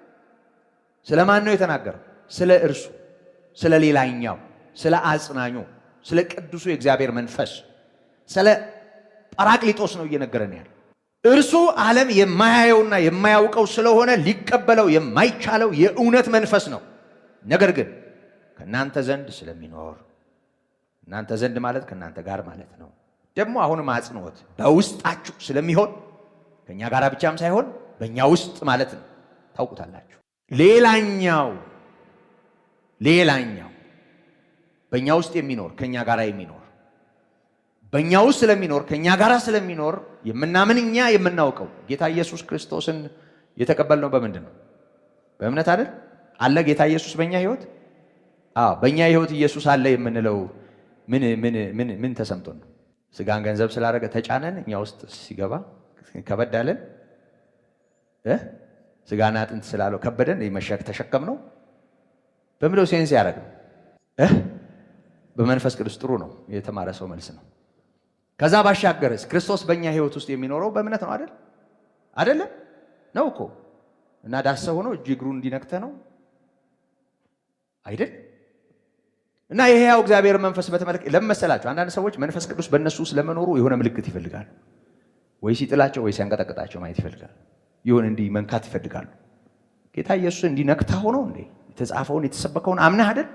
ስለ ማን ነው የተናገረው? ስለ እርሱ፣ ስለ ሌላኛው፣ ስለ አጽናኙ፣ ስለ ቅዱሱ የእግዚአብሔር መንፈስ ስለ ጳራቅሊጦስ ነው እየነገረን ያለው። እርሱ ዓለም የማያየውና የማያውቀው ስለሆነ ሊቀበለው የማይቻለው የእውነት መንፈስ ነው። ነገር ግን ከእናንተ ዘንድ ስለሚኖር፣ እናንተ ዘንድ ማለት ከእናንተ ጋር ማለት ነው። ደግሞ አሁንም አጽንዖት በውስጣችሁ ስለሚሆን ከእኛ ጋር ብቻም ሳይሆን በእኛ ውስጥ ማለት ነው። ታውቁታላችሁ። ሌላኛው በእኛ ውስጥ የሚኖር ከእኛ ጋር የሚኖር በእኛ ውስጥ ስለሚኖር ከእኛ ጋር ስለሚኖር የምናምን እኛ የምናውቀው ጌታ ኢየሱስ ክርስቶስን የተቀበልነው በምንድን ነው? በእምነት አይደል? አለ ጌታ ኢየሱስ በእኛ ሕይወት። በእኛ ሕይወት ኢየሱስ አለ የምንለው ምን ተሰምቶን ነው? ስጋን ገንዘብ ስላደረገ ተጫነን? እኛ ውስጥ ሲገባ ከበድ አለን? ስጋና አጥንት ስላለው ከበደን? ተሸከም ነው በምለው ሴንስ ያደረግ ነው? በመንፈስ ቅዱስ። ጥሩ ነው፣ የተማረ ሰው መልስ ነው። ከዛ ባሻገርስ ክርስቶስ በእኛ ሕይወት ውስጥ የሚኖረው በእምነት ነው አይደል? አይደለም ነው እኮ። እና ዳሰው ሆኖ እጅ እግሩ እንዲነክተ ነው አይደል? እና የሕያው እግዚአብሔር መንፈስ በተመለከተ ለምን መሰላችሁ? አንዳንድ ሰዎች መንፈስ ቅዱስ በእነሱ ስለመኖሩ የሆነ ምልክት ይፈልጋሉ። ወይ ሲጥላቸው ወይ ሲያንቀጠቅጣቸው ማየት ይፈልጋሉ። ይሁን እንዲህ መንካት ይፈልጋሉ። ጌታ ኢየሱስ እንዲነክታ ሆኖ እንዴ የተጻፈውን የተሰበከውን አምነህ አይደል?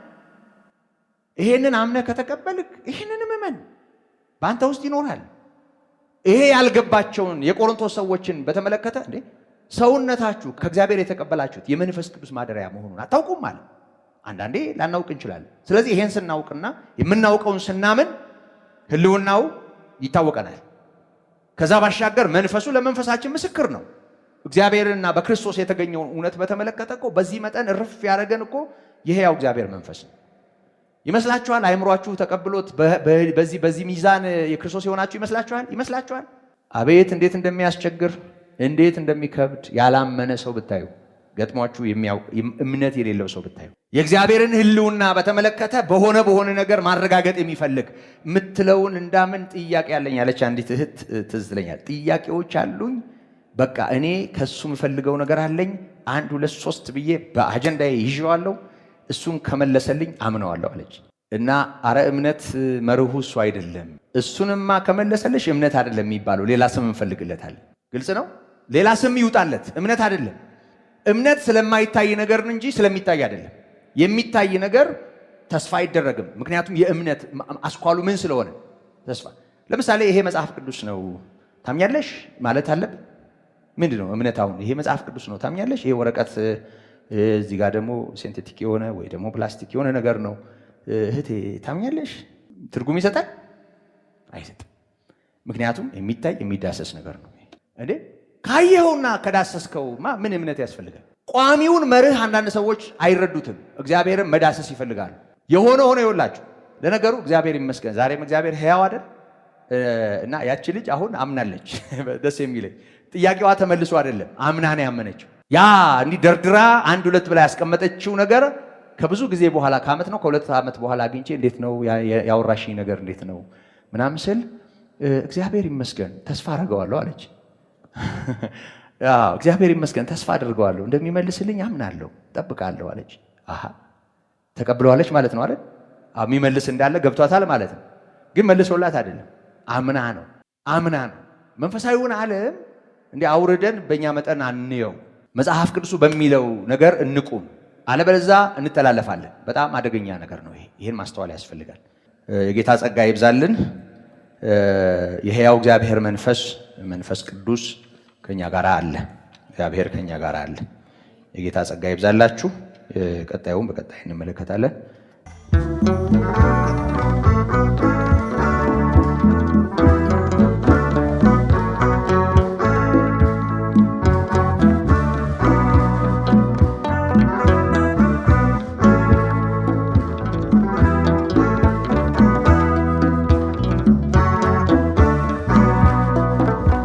ይሄንን አምነህ ከተቀበልክ ይሄንን እመን በአንተ ውስጥ ይኖራል። ይሄ ያልገባቸውን የቆሮንቶስ ሰዎችን በተመለከተ እንዴ ሰውነታችሁ ከእግዚአብሔር የተቀበላችሁት የመንፈስ ቅዱስ ማደሪያ መሆኑን አታውቁም ማለት። አንዳንዴ ላናውቅ እንችላለን። ስለዚህ ይሄን ስናውቅና የምናውቀውን ስናምን ህልውናው ይታወቀናል። ከዛ ባሻገር መንፈሱ ለመንፈሳችን ምስክር ነው። እግዚአብሔርና በክርስቶስ የተገኘውን እውነት በተመለከተ እኮ በዚህ መጠን እርፍ ያደረገን እኮ የሕያው እግዚአብሔር መንፈስ ነው። ይመስላችኋል? አይምሯችሁ ተቀብሎት በዚህ ሚዛን የክርስቶስ የሆናችሁ ይመስላችኋል? አቤት እንዴት እንደሚያስቸግር እንዴት እንደሚከብድ ያላመነ ሰው ብታዩ፣ ገጥሟችሁ እምነት የሌለው ሰው ብታዩ፣ የእግዚአብሔርን ህልውና በተመለከተ በሆነ ነገር ማረጋገጥ የሚፈልግ የምትለውን እንዳምን ጥያቄ ያለኝ ያለች አንዲት እህት ትዝ ትለኛል። ጥያቄዎች አሉኝ፣ በቃ እኔ ከሱ የምፈልገው ነገር አለኝ፣ 1 2 3 ብዬ በአጀንዳዬ ይዤዋለሁ፣ እሱን ከመለሰልኝ አምነዋለሁ አለች። እና አረ እምነት መርሁ እሱ አይደለም፣ እሱንማ ከመለሰልሽ እምነት አይደለም የሚባለው፣ ሌላ ስም እንፈልግለታለን። ግልጽ ነው። ሌላ ስም ይውጣለት፣ እምነት አይደለም። እምነት ስለማይታይ ነገር እንጂ ስለሚታይ አይደለም። የሚታይ ነገር ተስፋ አይደረግም። ምክንያቱም የእምነት አስኳሉ ምን ስለሆነ ተስፋ። ለምሳሌ ይሄ መጽሐፍ ቅዱስ ነው ታምኛለሽ ማለት አለብን። ምንድን ነው እምነት? አሁን ይሄ መጽሐፍ ቅዱስ ነው ታምኛለሽ። ይሄ ወረቀት እዚህ ጋር ደግሞ ሴንቴቲክ የሆነ ወይ ደግሞ ፕላስቲክ የሆነ ነገር ነው እህቴ ታምኛለሽ፣ ትርጉም ይሰጣል? አይሰጥም። ምክንያቱም የሚታይ የሚዳሰስ ነገር ነው እንዴ። ካየኸውና ከዳሰስከውማ ምን እምነት ያስፈልጋል? ቋሚውን መርህ አንዳንድ ሰዎች አይረዱትም። እግዚአብሔርን መዳሰስ ይፈልጋሉ። የሆነ ሆነ ይውላችሁ። ለነገሩ እግዚአብሔር ይመስገን ዛሬም እግዚአብሔር ሕያው አይደል? እና ያቺ ልጅ አሁን አምናለች። ደስ የሚለኝ ጥያቄዋ ተመልሶ አይደለም፣ አምና ነው ያመነችው። ያ እንዲህ ደርድራ 1 2 ብላ ያስቀመጠችው ነገር ከብዙ ጊዜ በኋላ ከዓመት ነው ከ2 ዓመት በኋላ አግኝቼ እንዴት ነው ያወራሽኝ ነገር እንዴት ነው ምናምን ስል እግዚአብሔር ይመስገን ተስፋ አድርገዋለሁ አለች። እግዚአብሔር ይመስገን ተስፋ አድርገዋለሁ እንደሚመልስልኝ አምናለሁ ጠብቃለሁ አለች። ተቀብለዋለች ማለት ነው አይደል? የሚመልስ እንዳለ ገብቷታል ማለት ነው። ግን መልሶላት አይደለም፣ አምና ነው። መንፈሳዊውን ዓለም እንዲህ አውርደን በእኛ መጠን አንየው። መጽሐፍ ቅዱሱ በሚለው ነገር እንቁም፣ አለበለዚያ እንተላለፋለን። በጣም አደገኛ ነገር ነው ይሄ። ይህን ማስተዋል ያስፈልጋል። የጌታ ጸጋ ይብዛልን። የሕያው እግዚአብሔር መንፈስ ቅዱስ ከኛ ጋር አለ። እግዚአብሔር ከኛ ጋር አለ። የጌታ ጸጋ ይብዛላችሁ። ቀጣዩን በቀጣይ እንመለከታለን።